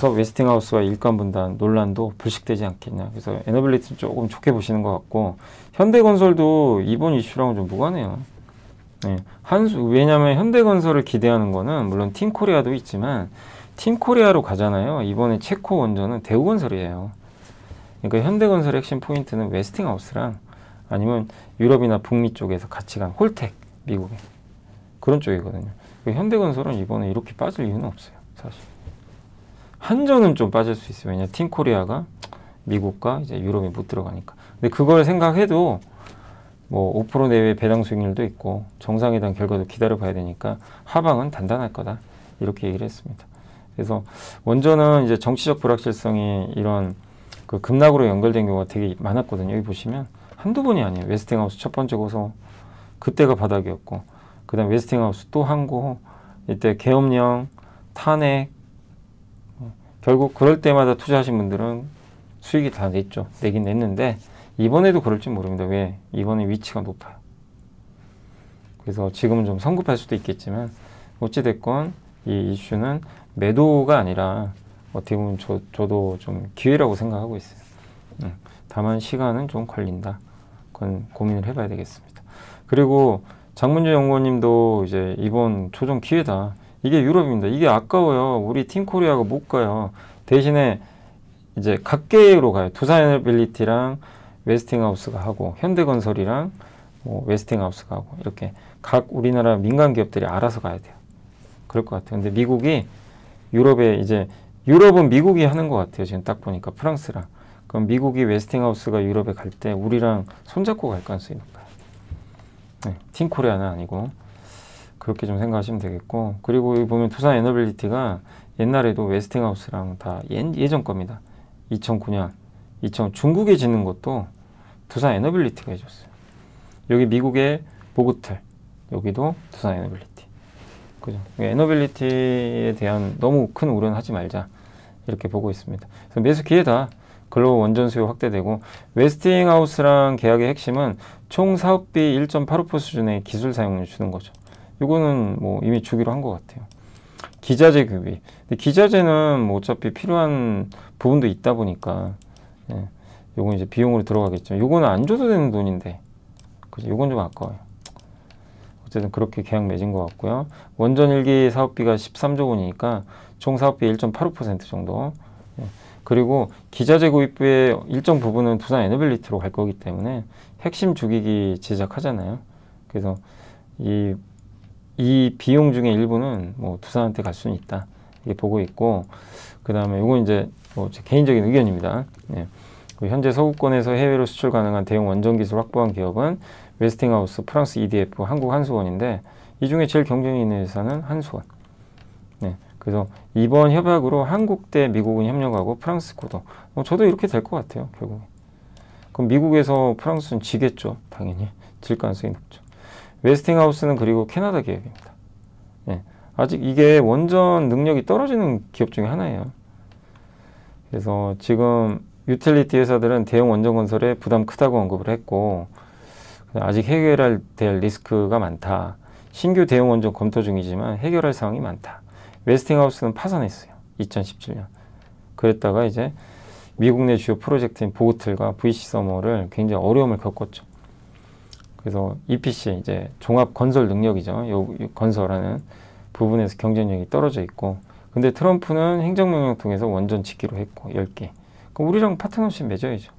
웨스팅하우스와 일감 분단 논란도 불식되지 않겠냐. 그래서 에너빌리티는 조금 좋게 보시는 것 같고 현대건설도 이번 이슈랑은 좀 무관해요. 네, 왜냐하면 현대건설을 기대하는 거는 물론 팀코리아도 있지만 팀코리아로 가잖아요. 이번에 체코 원전은 대우건설이에요. 그러니까 현대건설의 핵심 포인트는 웨스팅하우스랑 아니면 유럽이나 북미 쪽에서 같이 간 홀텍, 미국의 그런 쪽이거든요. 현대건설은 이번에 이렇게 빠질 이유는 없어요. 사실 한전은 좀 빠질 수 있어요. 왜냐 팀코리아가 미국과 이제 유럽이 못 들어가니까. 근데 그걸 생각해도 뭐 5% 내외 배당 수익률도 있고 정상회담 결과도 기다려봐야 되니까 하방은 단단할 거다 이렇게 얘기를 했습니다. 그래서 원전은 이제 정치적 불확실성이 이런 그 급락으로 연결된 경우가 되게 많았거든요. 여기 보시면 한두 번이 아니에요. 웨스팅하우스 첫 번째 고소 그때가 바닥이었고 그 다음 웨스팅하우스 또 항고 이때 계엄령 탄핵 결국 그럴 때마다 투자하신 분들은 수익이 다 냈죠. 내긴 냈는데 이번에도 그럴지 모릅니다. 왜? 이번에 위치가 높아요. 그래서 지금은 좀 성급할 수도 있겠지만 어찌됐건 이 이슈는 매도가 아니라 어떻게 보면 저도 좀 기회라고 생각하고 있어요. 다만 시간은 좀 걸린다. 그건 고민을 해봐야 되겠습니다. 그리고 장문주 연구원님도 이제 이번 조정 기회다. 이게 유럽입니다. 이게 아까워요. 우리 팀코리아가 못 가요. 대신에 이제 각계로 가요. 두산에너빌리티랑 웨스팅하우스가 하고 현대건설이랑 뭐 웨스팅하우스가 하고 이렇게 각 우리나라 민간 기업들이 알아서 가야 돼요. 그럴 것 같아요. 근데 미국이 유럽에 이제 유럽은 미국이 하는 것 같아요. 지금 딱 보니까 프랑스랑. 그럼 미국이 웨스팅하우스가 유럽에 갈 때 우리랑 손잡고 갈 가능성이 높아요. 네, 팀코리아는 아니고 그렇게 좀 생각하시면 되겠고 그리고 여기 보면 두산에너빌리티가 옛날에도 웨스팅하우스랑 다 예전 겁니다. 2009년 중국에 짓는 것도 두산에너빌리티가 해줬어요. 여기 미국의 보그틀 여기도 두산에너빌리티 그죠? 에너빌리티에 대한 너무 큰 우려는 하지 말자 이렇게 보고 있습니다. 그래서 매수 기회다. 글로벌 원전 수요 확대되고 웨스팅하우스랑 계약의 핵심은 총 사업비 1.85% 수준의 기술 사용을 주는 거죠. 이거는 뭐 이미 주기로 한 것 같아요. 기자재 규비. 근데 기자재는 뭐 어차피 필요한 부분도 있다 보니까 예, 요건 이제 비용으로 들어가겠죠. 요거는 안 줘도 되는 돈인데 그죠? 요건 좀 아까워요. 어쨌든 그렇게 계약 맺은 것 같고요. 원전 1기 사업비가 13조 원이니까 총 사업비 1.85% 정도. 예. 그리고 기자재 구입부의 일정 부분은 두산 에너빌리티로 갈 거기 때문에 핵심 주기기 제작하잖아요. 그래서 이 비용 중에 일부는 뭐 두산한테 갈 수는 있다. 이게 보고 있고 그 다음에 이건 이제 뭐 제 개인적인 의견입니다. 예. 현재 서구권에서 해외로 수출 가능한 대형 원전 기술 확보한 기업은 웨스팅하우스, 프랑스 EDF, 한국 한수원인데 이 중에 제일 경쟁이 있는 회사는 한수원. 네, 그래서 이번 협약으로 한국 대 미국은 협력하고 프랑스 고도. 저도 이렇게 될 것 같아요. 결국. 그럼 미국에서 프랑스는 지겠죠. 당연히. 질 가능성이 높죠. 웨스팅하우스는 그리고 캐나다 기업입니다. 네, 아직 이게 원전 능력이 떨어지는 기업 중에 하나예요. 그래서 지금 유틸리티 회사들은 대형 원전 건설에 부담 크다고 언급을 했고 아직 해결해야 될 리스크가 많다. 신규 대형 원전 검토 중이지만 해결할 사항이 많다. 웨스팅하우스는 파산했어요. 2017년. 그랬다가 이제 미국 내 주요 프로젝트인 보그틀과 VC 서머를 굉장히 어려움을 겪었죠. 그래서 EPC 이제 종합 건설 능력이죠. 요 건설하는 부분에서 경쟁력이 떨어져 있고 근데 트럼프는 행정명령 통해서 원전 짓기로 했고 10개. 그럼 우리랑 파트너십 맺어야죠.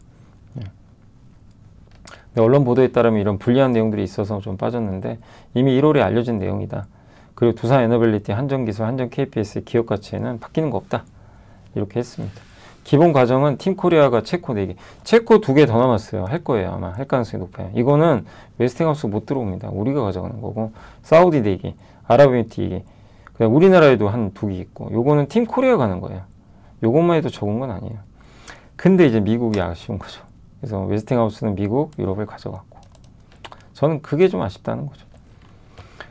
언론 보도에 따르면 이런 불리한 내용들이 있어서 좀 빠졌는데 이미 1월에 알려진 내용이다. 그리고 두산에너빌리티, 한전기술, 한전 KPS의 기업 가치에는 바뀌는 거 없다. 이렇게 했습니다. 기본 과정은 팀코리아가 체코 4개, 체코 2개 더 남았어요. 할 거예요. 아마 할 가능성이 높아요. 이거는 웨스팅하우스 못 들어옵니다. 우리가 가져가는 거고 사우디 4개, 아랍에미리트 2개, 그다음 우리나라에도 한 2개 있고 요거는 팀코리아 가는 거예요. 요것만 해도 적은 건 아니에요. 근데 이제 미국이 아쉬운 거죠. 그래서 웨스팅하우스는 미국, 유럽을 가져갔고 저는 그게 좀 아쉽다는 거죠.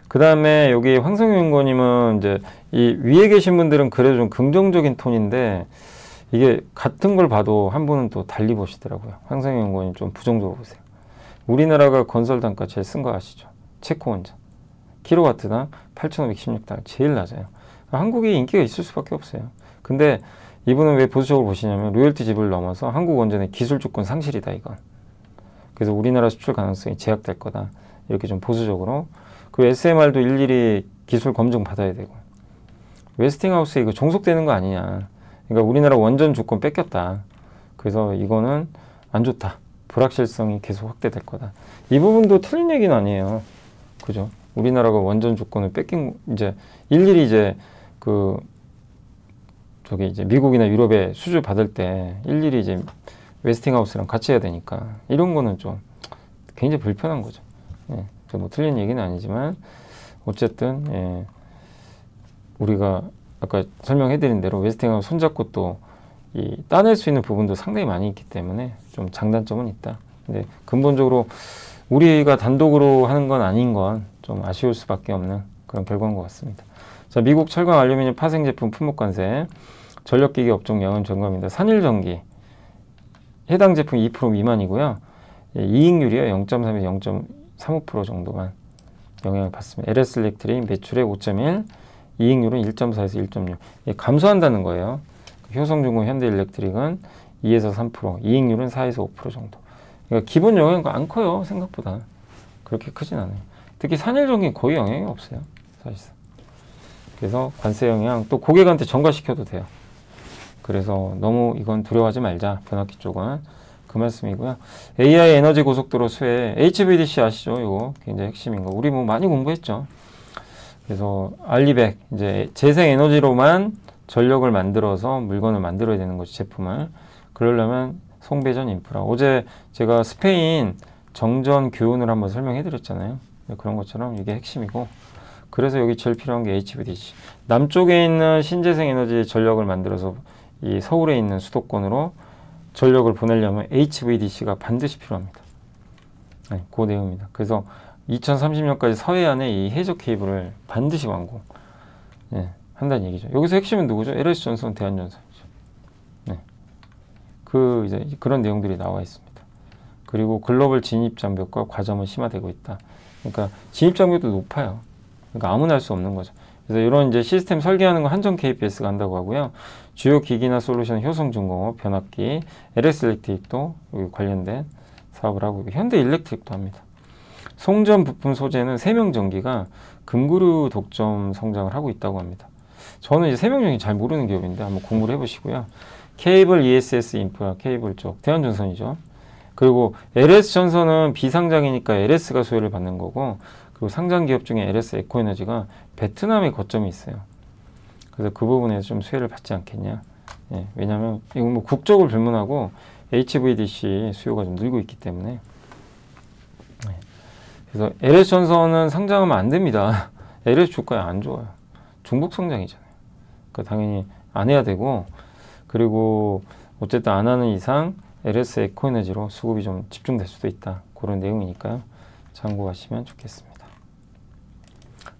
그 다음에 여기 황성윤 연구원님은 이제 이 위에 계신 분들은 그래도 좀 긍정적인 톤인데 이게 같은 걸 봐도 한 분은 또 달리 보시더라고요. 황성윤 연구원님 좀 부정적으로 보세요. 우리나라가 건설 단가 제일 쓴 거 아시죠? 체코 원전 킬로와트당 8,516달러 제일 낮아요. 한국이 인기가 있을 수밖에 없어요. 근데 이분은 왜 보수적으로 보시냐면 로열티 지불을 넘어서 한국 원전의 기술 주권 상실이다 이건. 그래서 우리나라 수출 가능성이 제약될 거다. 이렇게 좀 보수적으로. 그 SMR도 일일이 기술 검증 받아야 되고. 웨스팅하우스 이거 종속되는 거 아니냐. 그러니까 우리나라 원전 주권 뺏겼다. 그래서 이거는 안 좋다. 불확실성이 계속 확대될 거다. 이 부분도 틀린 얘기는 아니에요. 그죠? 우리나라가 원전 주권을 뺏긴, 이제 일일이 이제 저기 이제 미국이나 유럽에 수주 받을 때 일일이 이제 웨스팅하우스랑 같이 해야 되니까 이런 거는 좀 굉장히 불편한 거죠. 예, 뭐 틀린 얘기는 아니지만 어쨌든 예, 우리가 아까 설명해드린 대로 웨스팅하우스 손잡고 또 이 따낼 수 있는 부분도 상당히 많이 있기 때문에 좀 장단점은 있다. 근데 근본적으로 우리가 단독으로 하는 건 아닌 건 좀 아쉬울 수밖에 없는 그런 결과인 것 같습니다. 자, 미국 철강 알루미늄 파생 제품 품목 관세 전력기기 업종 영향 점검입니다. 산일전기 해당 제품 2% 미만이고요. 예, 이익률이요 0.3에서 0.35% 정도만 영향을 받습니다. LS 일렉트릭 매출액 5.1, 이익률은 1.4에서 1.6. 예, 감소한다는 거예요. 효성중공 현대일렉트릭은 2에서 3%, 이익률은 4에서 5% 정도. 그러니까 기본 영향이 안 커요. 생각보다. 그렇게 크진 않아요. 특히 산일전기는 거의 영향이 없어요. 사실상. 그래서 관세 영향, 또 고객한테 전가시켜도 돼요. 그래서 너무 이건 두려워하지 말자. 변압기 쪽은. 그 말씀이고요. AI 에너지 고속도로 수혜, HVDC 아시죠? 이거 굉장히 핵심인 거. 우리 뭐 많이 공부했죠. 그래서 알리백, 이제 재생에너지로만 전력을 만들어서 물건을 만들어야 되는 거죠. 제품을. 그러려면 송배전 인프라. 어제 제가 스페인 정전 교훈을 한번 설명해 드렸잖아요. 그런 것처럼 이게 핵심이고, 그래서 여기 제일 필요한 게 HVDC. 남쪽에 있는 신재생 에너지 전력을 만들어서 이 서울에 있는 수도권으로 전력을 보내려면 HVDC가 반드시 필요합니다. 네, 그 내용입니다. 그래서 2030년까지 서해안에 이 해저 케이블을 반드시 완공 한다는 얘기죠. 여기서 핵심은 누구죠? LS전선, 대한전선이죠. 네. 이제 그런 내용들이 나와 있습니다. 그리고 글로벌 진입 장벽과 과점은 심화되고 있다. 그러니까 진입 장벽도 높아요. 그러니까 아무나 할 수 없는 거죠. 그래서 이런 이제 시스템 설계하는 거 한전 KPS가 한다고 하고요. 주요 기기나 솔루션 효성중공업, 변압기, LS 일렉트릭도 여기 관련된 사업을 하고 있고, 현대 일렉트릭도 합니다. 송전 부품 소재는 세명전기가 금그루 독점 성장을 하고 있다고 합니다. 저는 이제 세명전기 잘 모르는 기업인데 한번 공부를 해보시고요. 케이블 ESS 인프라 케이블 쪽 대한전선이죠. 그리고 LS전선은 비상장이니까 LS가 수혜를 받는 거고, 그리고 상장 기업 중에 LS 에코에너지가 베트남에 거점이 있어요. 그래서 그 부분에서 좀 수혜를 받지 않겠냐. 예, 왜냐하면 이건 뭐 국적을 불문하고 HVDC 수요가 좀 늘고 있기 때문에. 예. 그래서 LS전선은 상장하면 안 됩니다. LS 주가에 안 좋아요. 중복 성장이잖아요. 그러니까 당연히 안 해야 되고, 그리고 어쨌든 안 하는 이상 LS 에코에너지로 수급이 좀 집중될 수도 있다. 그런 내용이니까요. 참고하시면 좋겠습니다.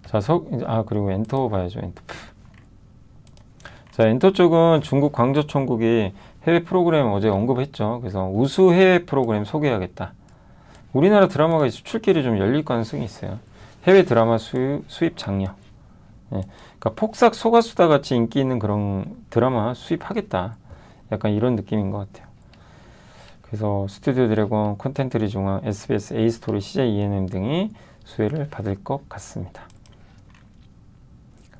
자, 그리고 엔터 봐야죠. 엔터. 자, 엔터 쪽은 중국 광저총국이 해외 프로그램 어제 언급했죠. 그래서 우수 해외 프로그램 소개하겠다. 우리나라 드라마가 수출길이 좀 열릴 가능성이 있어요. 해외 드라마 수입 장려. 예, 그러니까 폭삭 소가수다 같이 인기 있는 그런 드라마 수입하겠다. 약간 이런 느낌인 것 같아요. 그래서 스튜디오 드래곤, 콘텐트 리중앙, SBS, A스토리, CJ ENM 등이 수혜를 받을 것 같습니다.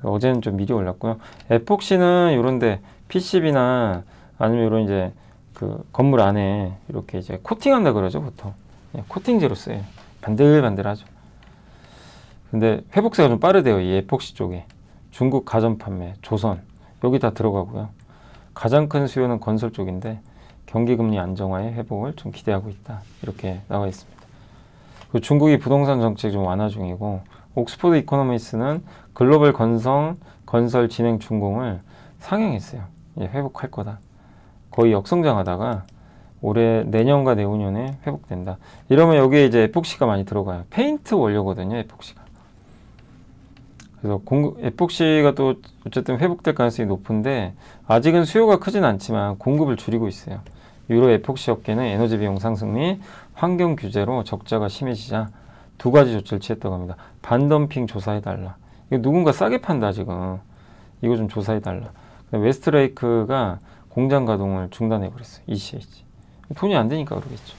어제는 좀 미리 올랐고요. 에폭시는 이런데 PCB나 아니면 이런 이제 그 건물 안에 이렇게 이제 코팅한다 그러죠, 보통. 코팅제로 써요. 반들반들하죠. 근데 회복세가 좀 빠르대요, 이 에폭시 쪽에. 중국 가전 판매, 조선 여기 다 들어가고요. 가장 큰 수요는 건설 쪽인데 경기금리 안정화의 회복을 좀 기대하고 있다. 이렇게 나와 있습니다. 그리고 중국이 부동산 정책 좀 완화 중이고, 옥스포드 이코노미스는 글로벌 건설 진행 준공을 상향했어요. 회복할 거다. 거의 역성장하다가 올해 내년과 내후년에 회복된다. 이러면 여기에 이제 에폭시가 많이 들어가요. 페인트 원료거든요, 에폭시가. 그래서 에폭시가 또 어쨌든 회복될 가능성이 높은데 아직은 수요가 크진 않지만 공급을 줄이고 있어요. 유로 에폭시 업계는 에너지 비용 상승 및 환경 규제로 적자가 심해지자 두 가지 조치를 취했다고 합니다. 반덤핑 조사해달라. 이거 누군가 싸게 판다 지금. 이거 좀 조사해달라. 웨스트레이크가 공장 가동을 중단해버렸어요. ECH. 돈이 안 되니까 그러겠죠.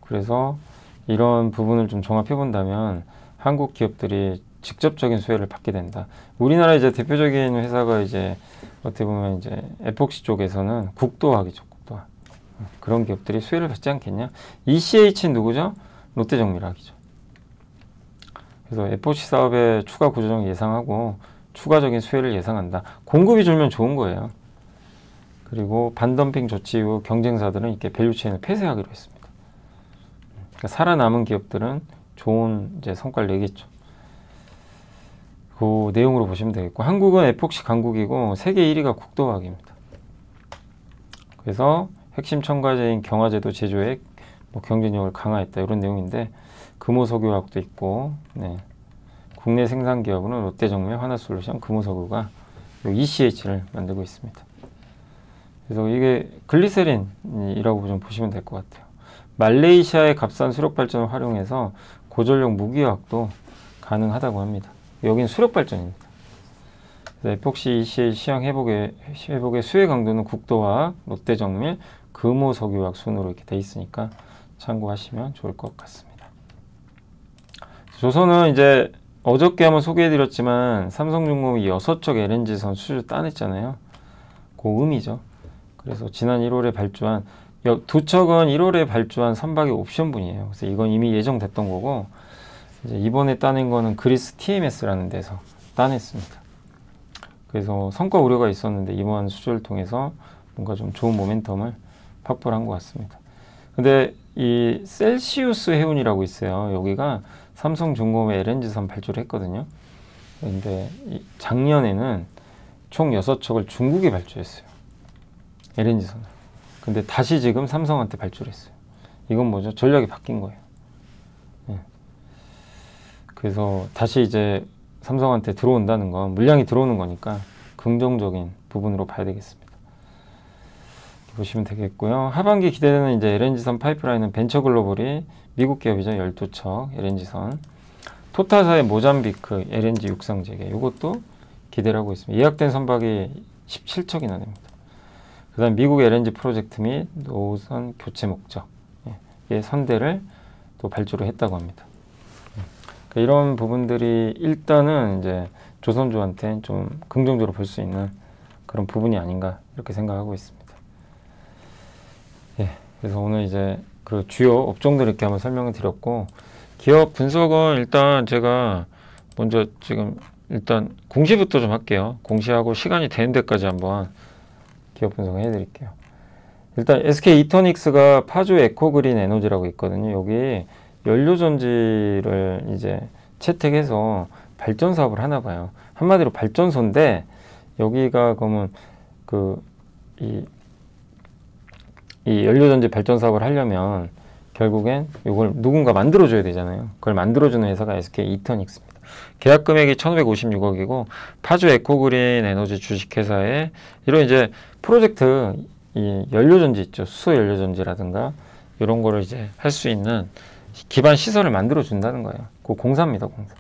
그래서 이런 부분을 좀 종합해본다면 한국 기업들이 직접적인 수혜를 받게 된다. 우리나라 이제 대표적인 회사가 이제 어떻게 보면 이제 에폭시 쪽에서는 국도화학이죠. 국도화학. 그런 기업들이 수혜를 받지 않겠냐? ECH는 누구죠? 롯데정밀화학이죠. 그래서 에폭시 사업의 추가 구조조정 예상하고 추가적인 수혜를 예상한다. 공급이 줄면 좋은 거예요. 그리고 반덤핑 조치 이후 경쟁사들은 이렇게 밸류체인을 폐쇄하기로 했습니다. 그러니까 살아남은 기업들은 좋은 이제 성과를 내겠죠. 그 내용으로 보시면 되겠고, 한국은 에폭시 강국이고 세계 1위가 국도화학입니다. 그래서 핵심 첨가제인 경화제도 제조에 뭐 경쟁력을 강화했다 이런 내용인데, 금호석유화학도 있고, 네. 국내 생산 기업은 롯데정밀, 하나솔루션, 금호석유가 ECH를 만들고 있습니다. 그래서 이게 글리세린이라고 좀 보시면 될 것 같아요. 말레이시아의 값싼 수력 발전을 활용해서 고전력 무기화학도 가능하다고 합니다. 여긴 수력 발전입니다. 그래서 에폭시 ECH 시황 회복의 수혜 강도는 국도화학, 롯데정밀, 금호석유화학 순으로 이렇게 돼 있으니까 참고하시면 좋을 것 같습니다. 조선은 이제 어저께 한번 소개해드렸지만 삼성중공업이 6척 LNG선 수주 따냈잖아요. 그 의미죠. 그래서 지난 1월에 발주한 2척은 1월에 발주한 선박의 옵션분이에요. 그래서 이건 이미 예정됐던 거고, 이제 이번에 따낸 거는 그리스 TMS라는 데서 따냈습니다. 그래서 성과 우려가 있었는데 이번 수주를 통해서 뭔가 좀 좋은 모멘텀을 확보를 한 것 같습니다. 근데 이 셀시우스 해운이라고 있어요. 여기가 삼성중공업의 LNG선 발주를 했거든요. 근데 작년에는 총 6척을 중국에 발주했어요. LNG선을. 근데 다시 지금 삼성한테 발주를 했어요. 이건 뭐죠? 전략이 바뀐 거예요. 네. 그래서 다시 이제 삼성한테 들어온다는 건 물량이 들어오는 거니까 긍정적인 부분으로 봐야 되겠습니다. 보시면 되겠고요. 하반기 기대되는 이제 LNG선 파이프라인은 벤처글로벌이 미국 기업이죠. 12척 LNG선. 토타사의 모잠비크 LNG 육상 재개. 이것도 기대를 하고 있습니다. 예약된 선박이 17척이나 됩니다. 그 다음 미국 LNG 프로젝트 및 노선 교체 목적. 예, 선대를 또 발주를 했다고 합니다. 그러니까 이런 부분들이 일단은 이제 조선주한테 좀 긍정적으로 볼 수 있는 그런 부분이 아닌가 이렇게 생각하고 있습니다. 예, 그래서 오늘 이제 그 주요 업종들 이렇게 한번 설명을 드렸고, 기업 분석은 일단 제가 먼저 지금 일단 공시부터 좀 할게요. 공시하고 시간이 되는 데까지 한번 기업 분석을 해드릴게요. 일단 SK 이터닉스가 파주 에코그린 에너지라고 있거든요. 여기 연료전지를 이제 채택해서 발전 사업을 하나 봐요. 한마디로 발전소인데, 여기가 그러면 이 연료전지 발전 사업을 하려면 결국엔 이걸 누군가 만들어줘야 되잖아요. 그걸 만들어주는 회사가 SK 이터닉스입니다. 계약 금액이 1,556억이고 파주 에코그린 에너지 주식회사에 이런 이제 프로젝트, 이 연료전지 있죠. 수소 연료전지라든가 이런 거를 이제 할 수 있는 기반 시설을 만들어 준다는 거예요. 그 공사입니다, 공사.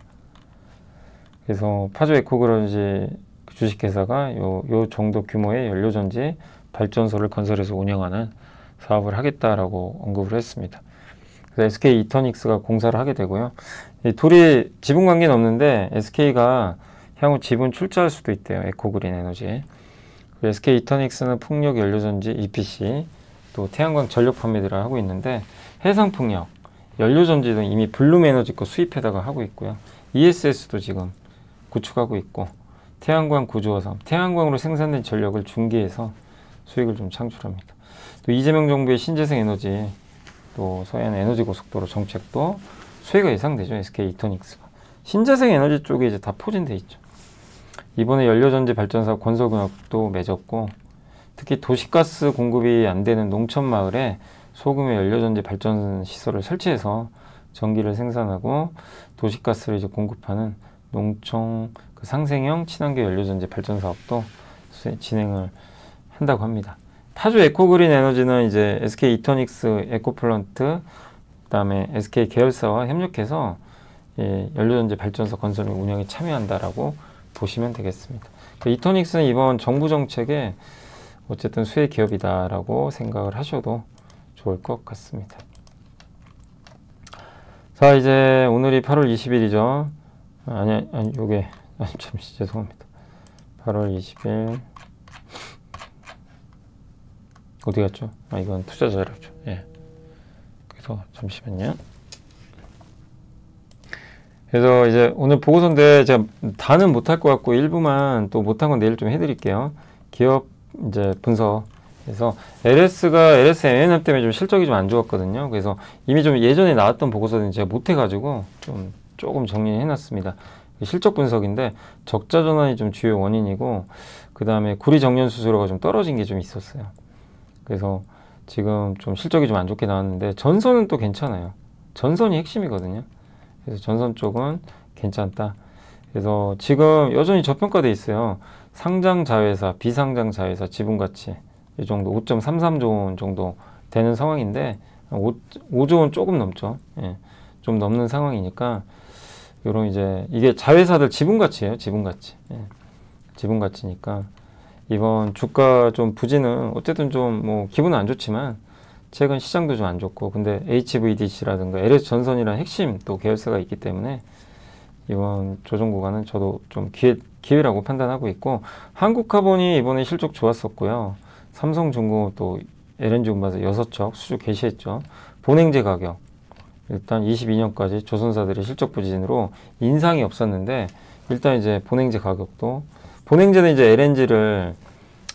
그래서 파주 에코그린지 주식회사가 요 정도 규모의 연료전지 발전소를 건설해서 운영하는 사업을 하겠다라고 언급을 했습니다. 그래서 SK 이터닉스가 공사를 하게 되고요. 이 둘이 지분 관계는 없는데 SK가 향후 지분 출자할 수도 있대요. 에코그린 에너지. SK 이터닉스는 풍력 연료전지 EPC, 또 태양광 전력 판매들을 하고 있는데, 해상풍력 연료전지는 이미 블룸에너지 거 수입해다가 하고 있고요. ESS도 지금 구축하고 있고, 태양광 구조화사업, 태양광으로 생산된 전력을 중개해서 수익을 좀 창출합니다. 또 이재명 정부의 신재생 에너지, 또 서해안 에너지 고속도로 정책도 수혜가 예상되죠. SK 이터닉스가. 신재생 에너지 쪽에 이제 다 포진돼 있죠. 이번에 연료전지 발전사업 건설공약도 맺었고, 특히 도시가스 공급이 안 되는 농촌 마을에 소규모 연료전지 발전 시설을 설치해서 전기를 생산하고 도시가스를 이제 공급하는 농촌 그 상생형 친환경 연료전지 발전 사업도 진행을 한다고 합니다. 파주 에코그린 에너지는 이제 SK 이터닉스 에코플런트, 그다음에 SK 계열사와 협력해서 연료전지 발전소 건설 운영에 참여한다라고 보시면 되겠습니다. 이터닉스는 이번 정부 정책에 어쨌든 수혜 기업이다라고 생각을 하셔도 좋을 것 같습니다. 자, 이제 오늘이 8월 20일이죠. 아니, 요게, 잠시 죄송합니다. 8월 20일. 어디 갔죠? 이건 투자 자료죠. 예. 그래서, 잠시만요. 그래서 이제 오늘 보고서인데 제가 다는 못할 것 같고 일부만 또 못한 건 내일 좀 해드릴게요. 기업 이제 분석. 그래서 LSM 때문에 좀 실적이 좀 안 좋았거든요. 그래서 이미 좀 예전에 나왔던 보고서는 제가 못해가지고 조금 정리해놨습니다. 실적 분석인데 적자 전환이 좀 주요 원인이고 그 다음에 구리 정년 수수료가 좀 떨어진 게 좀 있었어요. 그래서 지금 좀 실적이 좀 안 좋게 나왔는데 전선은 또 괜찮아요. 전선이 핵심이거든요. 그래서 전선 쪽은 괜찮다. 그래서 지금 여전히 저평가돼 있어요. 상장 자회사, 비상장 자회사 지분가치 이 정도 5.33조 원 정도 되는 상황인데 5조 원 조금 넘죠. 예, 좀 넘는 상황이니까 요런 이제 이게 자회사들 지분가치예요. 지분가치. 예, 지분가치니까 이번 주가 좀 부진은 어쨌든 좀 뭐 기분은 안 좋지만 최근 시장도 좀 안 좋고 근데 HVDC라든가 LS전선이라는 핵심 또 계열사가 있기 때문에 이번 조정 구간은 저도 좀 기회라고 판단하고 있고 한국카본이 이번에 실적 좋았었고요. 삼성중공업 또 LNG 운반사 6척 수주 개시했죠. 본행제 가격 일단 22년까지 조선사들의 실적 부진으로 인상이 없었는데 일단 이제 본행제 가격도 본행제는 이제 LNG를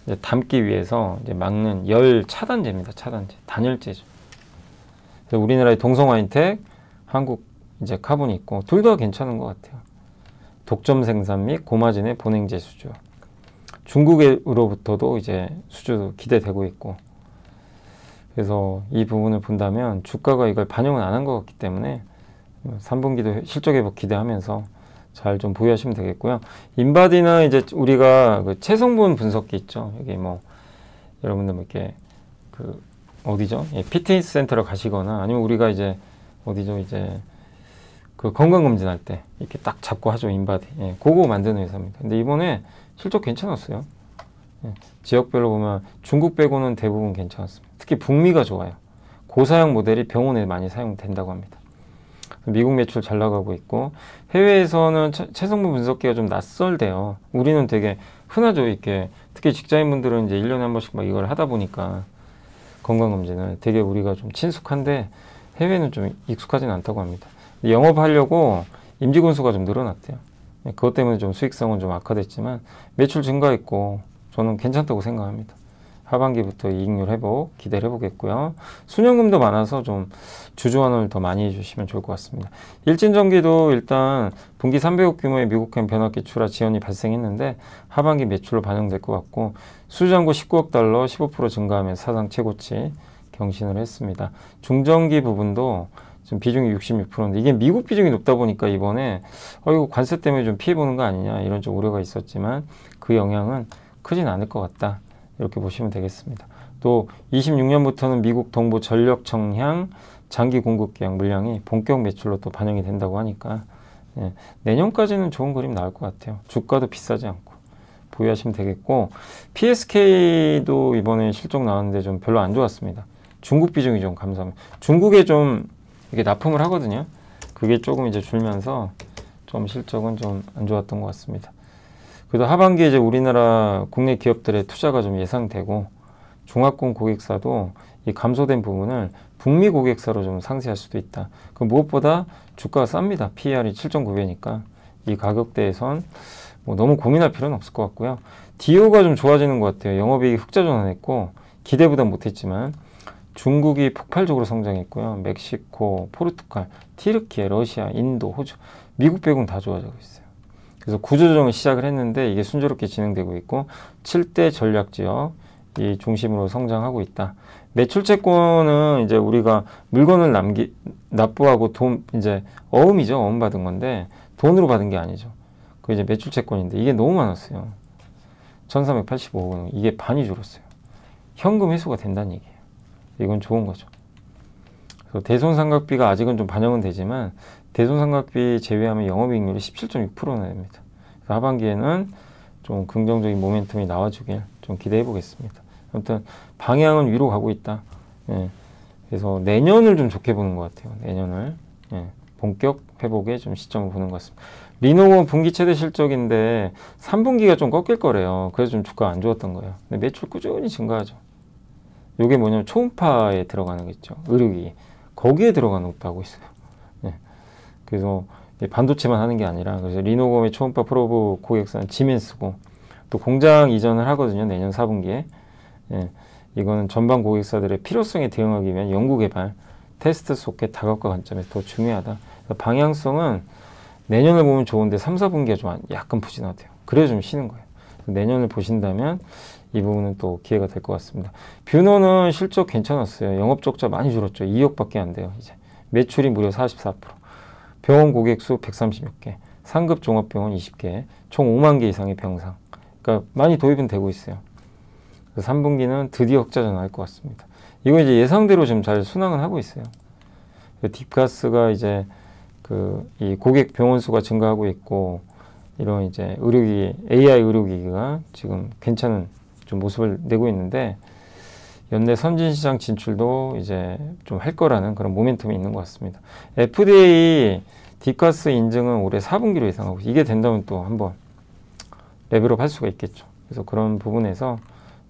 이제 담기 위해서 이제 막는 열 차단제입니다. 차단제, 단열재죠. 그래서 우리나라의 동성화인텍, 한국 이제 카본이 있고 둘 다 괜찮은 것 같아요. 독점 생산 및 고마진의 본행제 수주. 중국으로부터도 이제 수주 기대되고 있고. 그래서 이 부분을 본다면 주가가 이걸 반영은 안 한 것 같기 때문에 3분기도 실적 회복 기대하면서 잘 좀 보유하시면 되겠고요. 인바디는 이제 우리가 그 체성분 분석기 있죠. 여기 뭐 여러분들 뭐 이렇게 그 어디죠? 예, 피트니스 센터로 가시거나 아니면 우리가 이제 어디죠? 이제 그 건강검진할 때 이렇게 딱 잡고 하죠. 인바디. 예, 그거 만드는 회사입니다. 근데 이번에 실적 괜찮았어요. 예, 지역별로 보면 중국 빼고는 대부분 괜찮았습니다. 특히 북미가 좋아요. 고사양 모델이 병원에 많이 사용된다고 합니다. 미국 매출 잘 나가고 있고 해외에서는 체성분 분석기가 좀 낯설대요. 우리는 되게 흔하죠. 이렇게 특히 직장인분들은 이제 1년에 한 번씩 막 이걸 하다 보니까 건강검진을 되게 우리가 좀 친숙한데 해외는 좀 익숙하진 않다고 합니다. 영업하려고 임직원 수가 좀 늘어났대요. 그것 때문에 좀 수익성은 좀 악화됐지만 매출 증가했고 저는 괜찮다고 생각합니다. 하반기부터 이익률 회복 기대를 해보겠고요. 수령금도 많아서 좀 주주환원을 더 많이 해주시면 좋을 것 같습니다. 일진전기도 일단 분기 300억 규모의 미국행 변압기 출하 지연이 발생했는데 하반기 매출로 반영될 것 같고 수주잔고 19억 달러 15% 증가하면 사상 최고치 경신을 했습니다. 중전기 부분도 지금 비중이 66%인데 이게 미국 비중이 높다 보니까 이번에 이거 관세 때문에 좀 피해보는 거 아니냐 이런 좀 우려가 있었지만 그 영향은 크진 않을 것 같다. 이렇게 보시면 되겠습니다. 또 26년부터는 미국 동부 전력 청향 장기 공급 계약 물량이 본격 매출로 또 반영이 된다고 하니까 예, 내년까지는 좋은 그림 나올 것 같아요. 주가도 비싸지 않고 보유하시면 되겠고 PSK도 이번에 실적 나왔는데 좀 별로 안 좋았습니다. 중국 비중이 좀 감소합니다. 중국에 좀 이게 납품을 하거든요. 그게 조금 이제 줄면서 좀 실적은 좀 안 좋았던 것 같습니다. 그래도 하반기에 이제 우리나라 국내 기업들의 투자가 좀 예상되고 중화권 고객사도 이 감소된 부분을 북미 고객사로 좀 상쇄할 수도 있다. 그 무엇보다 주가가 쌉니다. PER이 7.9배니까 이 가격대에선 뭐 너무 고민할 필요는 없을 것 같고요. DO가 좀 좋아지는 것 같아요. 영업이익이 흑자 전환했고 기대보다 못했지만 중국이 폭발적으로 성장했고요. 멕시코, 포르투갈, 튀르키예, 러시아, 인도, 호주, 미국 빼고는 다 좋아지고 있어요. 그래서 구조조정을 시작을 했는데 이게 순조롭게 진행되고 있고 7대 전략지역 이 중심으로 성장하고 있다. 매출채권은 이제 우리가 물건을 납부하고 돈 이제 어음이죠. 어음 받은 건데 돈으로 받은 게 아니죠. 그 이제 매출채권인데 이게 너무 많았어요. 1385억 원. 이게 반이 줄었어요. 현금 회수가 된다는 얘기예요. 이건 좋은 거죠. 그래서 대손상각비가 아직은 좀 반영은 되지만 대손상각비 제외하면 영업이익률이 17.6%나 됩니다. 하반기에는 좀 긍정적인 모멘텀이 나와주길 좀 기대해 보겠습니다. 아무튼 방향은 위로 가고 있다. 예. 그래서 내년을 좀 좋게 보는 것 같아요. 내년을. 예. 본격 회복에 좀 시점을 보는 것 같습니다. 리노건 분기 최대 실적인데 3분기가 좀 꺾일 거래요. 그래서 좀 주가가 안 좋았던 거예요. 근데 매출 꾸준히 증가하죠. 이게 뭐냐면 초음파에 들어가는 게 있죠. 의료기. 거기에 들어가는 것도 하고 있어요. 네. 그래서 반도체만 하는 게 아니라, 그래서 리노건의 초음파 프로브 고객사는 지멘스고, 또 공장 이전을 하거든요. 내년 4분기에. 예. 이거는 전방 고객사들의 필요성에 대응하기 위한 연구개발, 테스트 소켓 다각화 관점에서 더 중요하다. 방향성은 내년을 보면 좋은데 3, 4분기가 좀 약간 부진하대요. 그래야 좀 쉬는 거예요. 내년을 보신다면 이 부분은 또 기회가 될 것 같습니다. 뷰노는 실적 괜찮았어요. 영업 적자 많이 줄었죠. 2억밖에 안 돼요. 이제 매출이 무려 44%. 병원 고객 수 136개, 상급 종합병원 20개, 총 5만 개 이상의 병상. 그러니까 많이 도입은 되고 있어요. 3분기는 드디어 흑자전환할 것 같습니다. 이거 이제 예상대로 지금 잘 순항은 하고 있어요. 딥가스가 이제 이 고객 병원 수가 증가하고 있고, 이런 이제 의료기, AI 의료기기가 지금 괜찮은 좀 모습을 내고 있는데, 연내 선진시장 진출도 이제 좀 할 거라는 그런 모멘텀이 있는 것 같습니다. FDA 딥가스 인증은 올해 4분기로 예상하고, 이게 된다면 또 한번 레벨업 할 수가 있겠죠. 그래서 그런 부분에서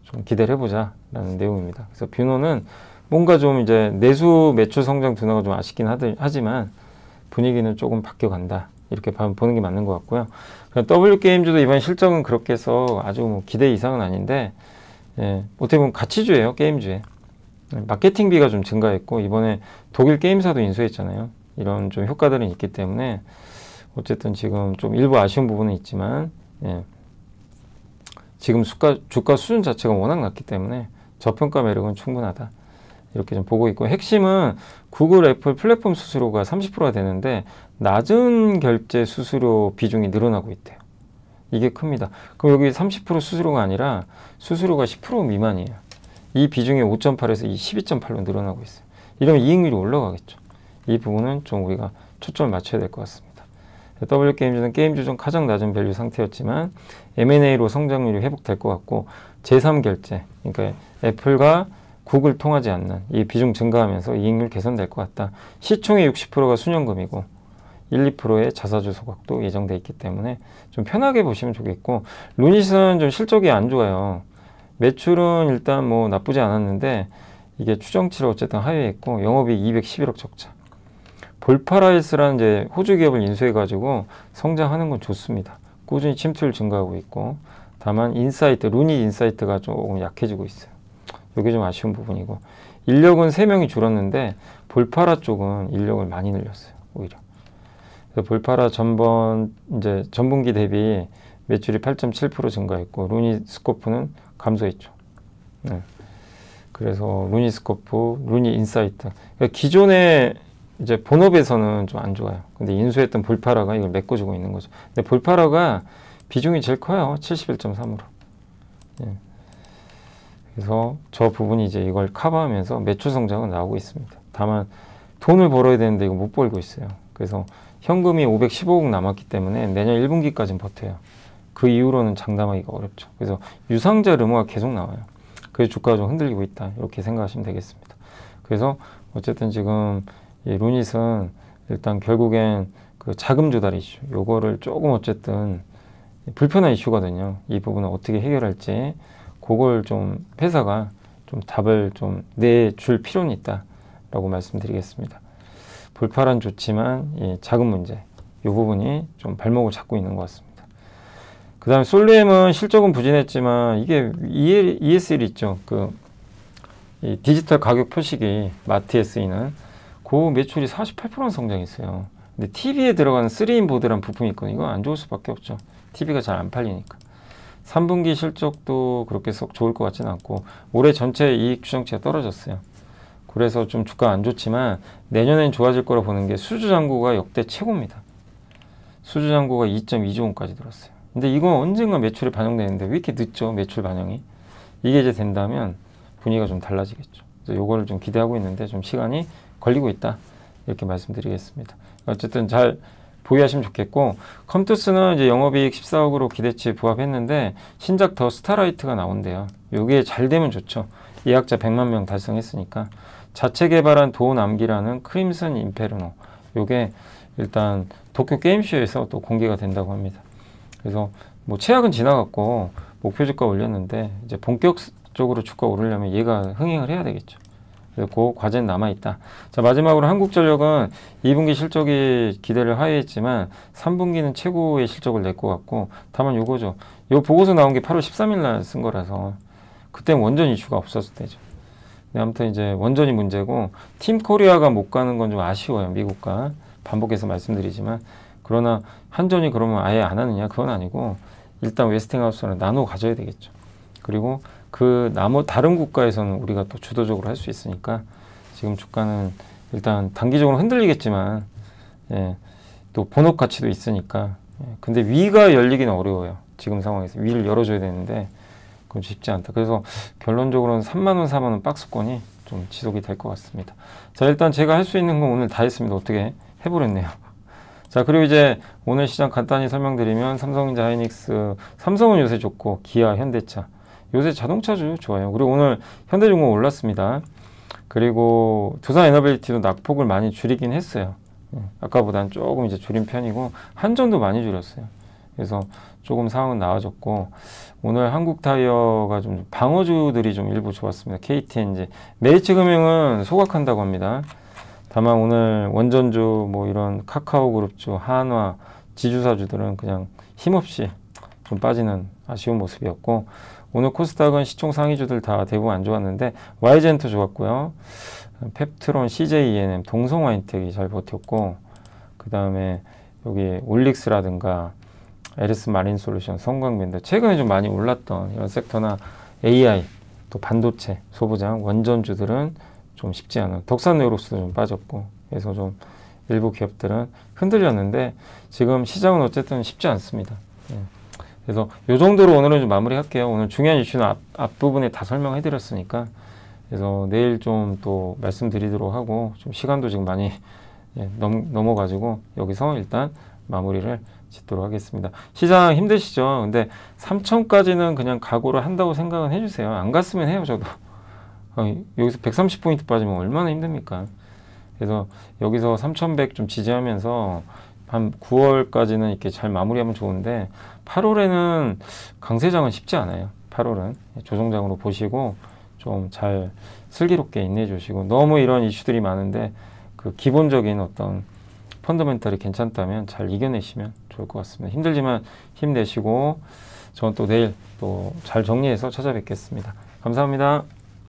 좀 기대를 해보자 라는 내용입니다. 그래서 뷰노는 뭔가 좀 이제 내수 매출 성장 둔화가 좀 아쉽긴 하지만 분위기는 조금 바뀌어간다, 이렇게 보는 게 맞는 것 같고요. W게임즈도 이번 실적은 그렇게 해서 아주 뭐 기대 이상은 아닌데, 예, 어떻게 보면 가치주예요. 게임주에 마케팅비가 좀 증가했고, 이번에 독일 게임사도 인수했잖아요. 이런 좀 효과들은 있기 때문에 어쨌든 지금 좀 일부 아쉬운 부분은 있지만, 예, 지금 주가 수준 자체가 워낙 낮기 때문에 저평가 매력은 충분하다, 이렇게 좀 보고 있고, 핵심은 구글, 애플 플랫폼 수수료가 30%가 되는데 낮은 결제 수수료 비중이 늘어나고 있대요. 이게 큽니다. 그럼 여기 30% 수수료가 아니라 수수료가 10% 미만이에요. 이 비중이 5.8에서 12.8로 늘어나고 있어요. 이러면 이익률이 올라가겠죠. 이 부분은 좀 우리가 초점을 맞춰야 될 것 같습니다. W게임즈는 게임주 중 가장 낮은 밸류 상태였지만 M&A로 성장률이 회복될 것 같고, 제3결제, 그러니까 애플과 구글 통하지 않는 이 비중 증가하면서 이익률 개선될 것 같다. 시총의 60%가 수년금이고 1, 2%의 자사주 소각도 예정돼 있기 때문에 좀 편하게 보시면 좋겠고, 루닛은 좀 실적이 안 좋아요. 매출은 일단 뭐 나쁘지 않았는데 이게 추정치를 어쨌든 하회했고, 영업이익 211억 적자. 볼파라이스라는 이제 호주 기업을 인수해가지고 성장하는 건 좋습니다. 꾸준히 침투율 증가하고 있고, 다만 루닛 인사이트가 조금 약해지고 있어요. 이게 좀 아쉬운 부분이고, 인력은 3명이 줄었는데 볼파라 쪽은 인력을 많이 늘렸어요. 오히려. 그래서 볼파라 전분기 대비 매출이 8.7% 증가했고, 루닛 스코프는 감소했죠. 네. 그래서 루닛 스코프, 루닛 인사이트. 그러니까 기존의 이제 본업에서는 좀 안 좋아요. 근데 인수했던 볼파라가 이걸 메꿔주고 있는 거죠. 근데 볼파라가 비중이 제일 커요. 71.3으로. 예. 그래서 저 부분이 이제 이걸 커버하면서 매출 성장은 나오고 있습니다. 다만 돈을 벌어야 되는데 이거 못 벌고 있어요. 그래서 현금이 515억 남았기 때문에 내년 1분기까지는 버텨요. 그 이후로는 장담하기가 어렵죠. 그래서 유상자 르모가 계속 나와요. 그래서 주가가 좀 흔들리고 있다, 이렇게 생각하시면 되겠습니다. 그래서 어쨌든 지금 이 루닛은 일단 결국엔 그 자금 조달 이슈, 요거를 조금 어쨌든 불편한 이슈거든요. 이 부분을 어떻게 해결할지, 그걸 좀 회사가 좀 답을 좀 내줄 필요는 있다라고 말씀드리겠습니다. 볼파란 좋지만 이 자금 문제, 이 부분이 좀 발목을 잡고 있는 것 같습니다. 그 다음에 솔루엠은 실적은 부진했지만 이게 ESL 있죠. 이 디지털 가격 표시기 마트에 쓰이는 그 매출이 48% 성장했어요. 근데 TV에 들어가는 3인 보드란 부품이 있거든요. 이건 안 좋을 수밖에 없죠. TV가 잘 안 팔리니까. 3분기 실적도 그렇게 썩 좋을 것 같지는 않고, 올해 전체 이익 추정치가 떨어졌어요. 그래서 좀 주가 안 좋지만 내년엔 좋아질 거라 보는 게, 수주잔고가 역대 최고입니다. 수주잔고가 2.2조 원까지 들었어요. 근데 이건 언젠가 매출에 반영되는데 왜 이렇게 늦죠? 매출 반영이. 이게 이제 된다면 분위기가 좀 달라지겠죠. 그래서 요거를 좀 기대하고 있는데 좀 시간이 걸리고 있다, 이렇게 말씀드리겠습니다. 어쨌든 잘 보유하시면 좋겠고, 컴투스는 이제 영업이익 14억으로 기대치에 부합했는데 신작 더 스타라이트가 나온대요. 요게 잘 되면 좋죠. 예약자 100만 명 달성했으니까. 자체 개발한 도어 남기라는 크림슨 인페르노, 요게 일단 도쿄 게임쇼에서 또 공개가 된다고 합니다. 그래서 뭐 최악은 지나갔고 목표 주가 올렸는데 이제 본격적으로 주가 오르려면 얘가 흥행을 해야 되겠죠. 그래서 그 과제는 남아있다. 자, 마지막으로 한국전력은 2분기 실적이 기대를 하회했지만 3분기는 최고의 실적을 낼 것 같고, 다만 요거죠. 요 보고서 나온 게 8월 13일 날 쓴 거라서 그때 원전 이슈가 없었을 때죠. 네, 아무튼 이제 원전이 문제고 팀 코리아가 못 가는 건 좀 아쉬워요. 미국과 반복해서 말씀드리지만, 그러나 한전이 그러면 아예 안 하느냐, 그건 아니고 일단 웨스팅하우스는 나눠 가져야 되겠죠. 그리고 그 다른 국가에서는 우리가 또 주도적으로 할 수 있으니까 지금 주가는 일단 단기적으로 흔들리겠지만, 예, 또 본업 가치도 있으니까. 예, 근데 위가 열리기는 어려워요. 지금 상황에서 위를 열어줘야 되는데 그건 쉽지 않다. 그래서 결론적으로는 3만원, 4만원 박스권이 좀 지속이 될 것 같습니다. 자, 일단 제가 할 수 있는 건 오늘 다 했습니다. 어떻게 해버렸네요. 자, 그리고 이제 오늘 시장 간단히 설명드리면 삼성전자, 하이닉스, 삼성은 요새 좋고 기아, 현대차 요새 자동차주 좋아요. 그리고 오늘 현대중공 올랐습니다. 그리고 두산에너빌리티도 낙폭을 많이 줄이긴 했어요. 아까보다는 조금 이제 줄인 편이고 한전도 많이 줄였어요. 그래서 조금 상황은 나아졌고, 오늘 한국타이어가 좀 방어주들이 좀 일부 좋았습니다. KTNG, 메리츠금융은 소각한다고 합니다. 다만 오늘 원전주 뭐 이런 카카오그룹주, 한화, 지주사주들은 그냥 힘없이 좀 빠지는 아쉬운 모습이었고, 오늘 코스닥은 시총 상위주들 다 대부분 안 좋았는데 와이젠트 좋았고요. 펩트론, CJENM, 동성와인텍이 잘 버텼고, 그 다음에 여기 올릭스라든가 에르스 마린솔루션, 성광밴드 최근에 좀 많이 올랐던 이런 섹터나 AI, 또 반도체, 소부장, 원전주들은 좀 쉽지 않은, 덕산네오록스도 좀 빠졌고, 그래서 좀 일부 기업들은 흔들렸는데 지금 시장은 어쨌든 쉽지 않습니다. 예. 그래서 요 정도로 오늘은 좀 마무리할게요. 오늘 중요한 이슈는 앞부분에 다 설명해 드렸으니까, 그래서 내일 좀 또 말씀드리도록 하고, 좀 시간도 지금 많이 넘어가지고 여기서 일단 마무리를 짓도록 하겠습니다. 시장 힘드시죠? 근데 3천까지는 그냥 각오를 한다고 생각은 해주세요. 안 갔으면 해요, 저도. 여기서 130포인트 빠지면 얼마나 힘듭니까? 그래서 여기서 3,100 좀 지지하면서 한 9월까지는 이렇게 잘 마무리하면 좋은데, 8월에는 강세장은 쉽지 않아요. 8월은 조정장으로 보시고 좀 잘 슬기롭게 인내해 주시고, 너무 이런 이슈들이 많은데 그 기본적인 어떤 펀더멘털이 괜찮다면 잘 이겨내시면 좋을 것 같습니다. 힘들지만 힘내시고, 저는 또 내일 또 잘 정리해서 찾아뵙겠습니다. 감사합니다.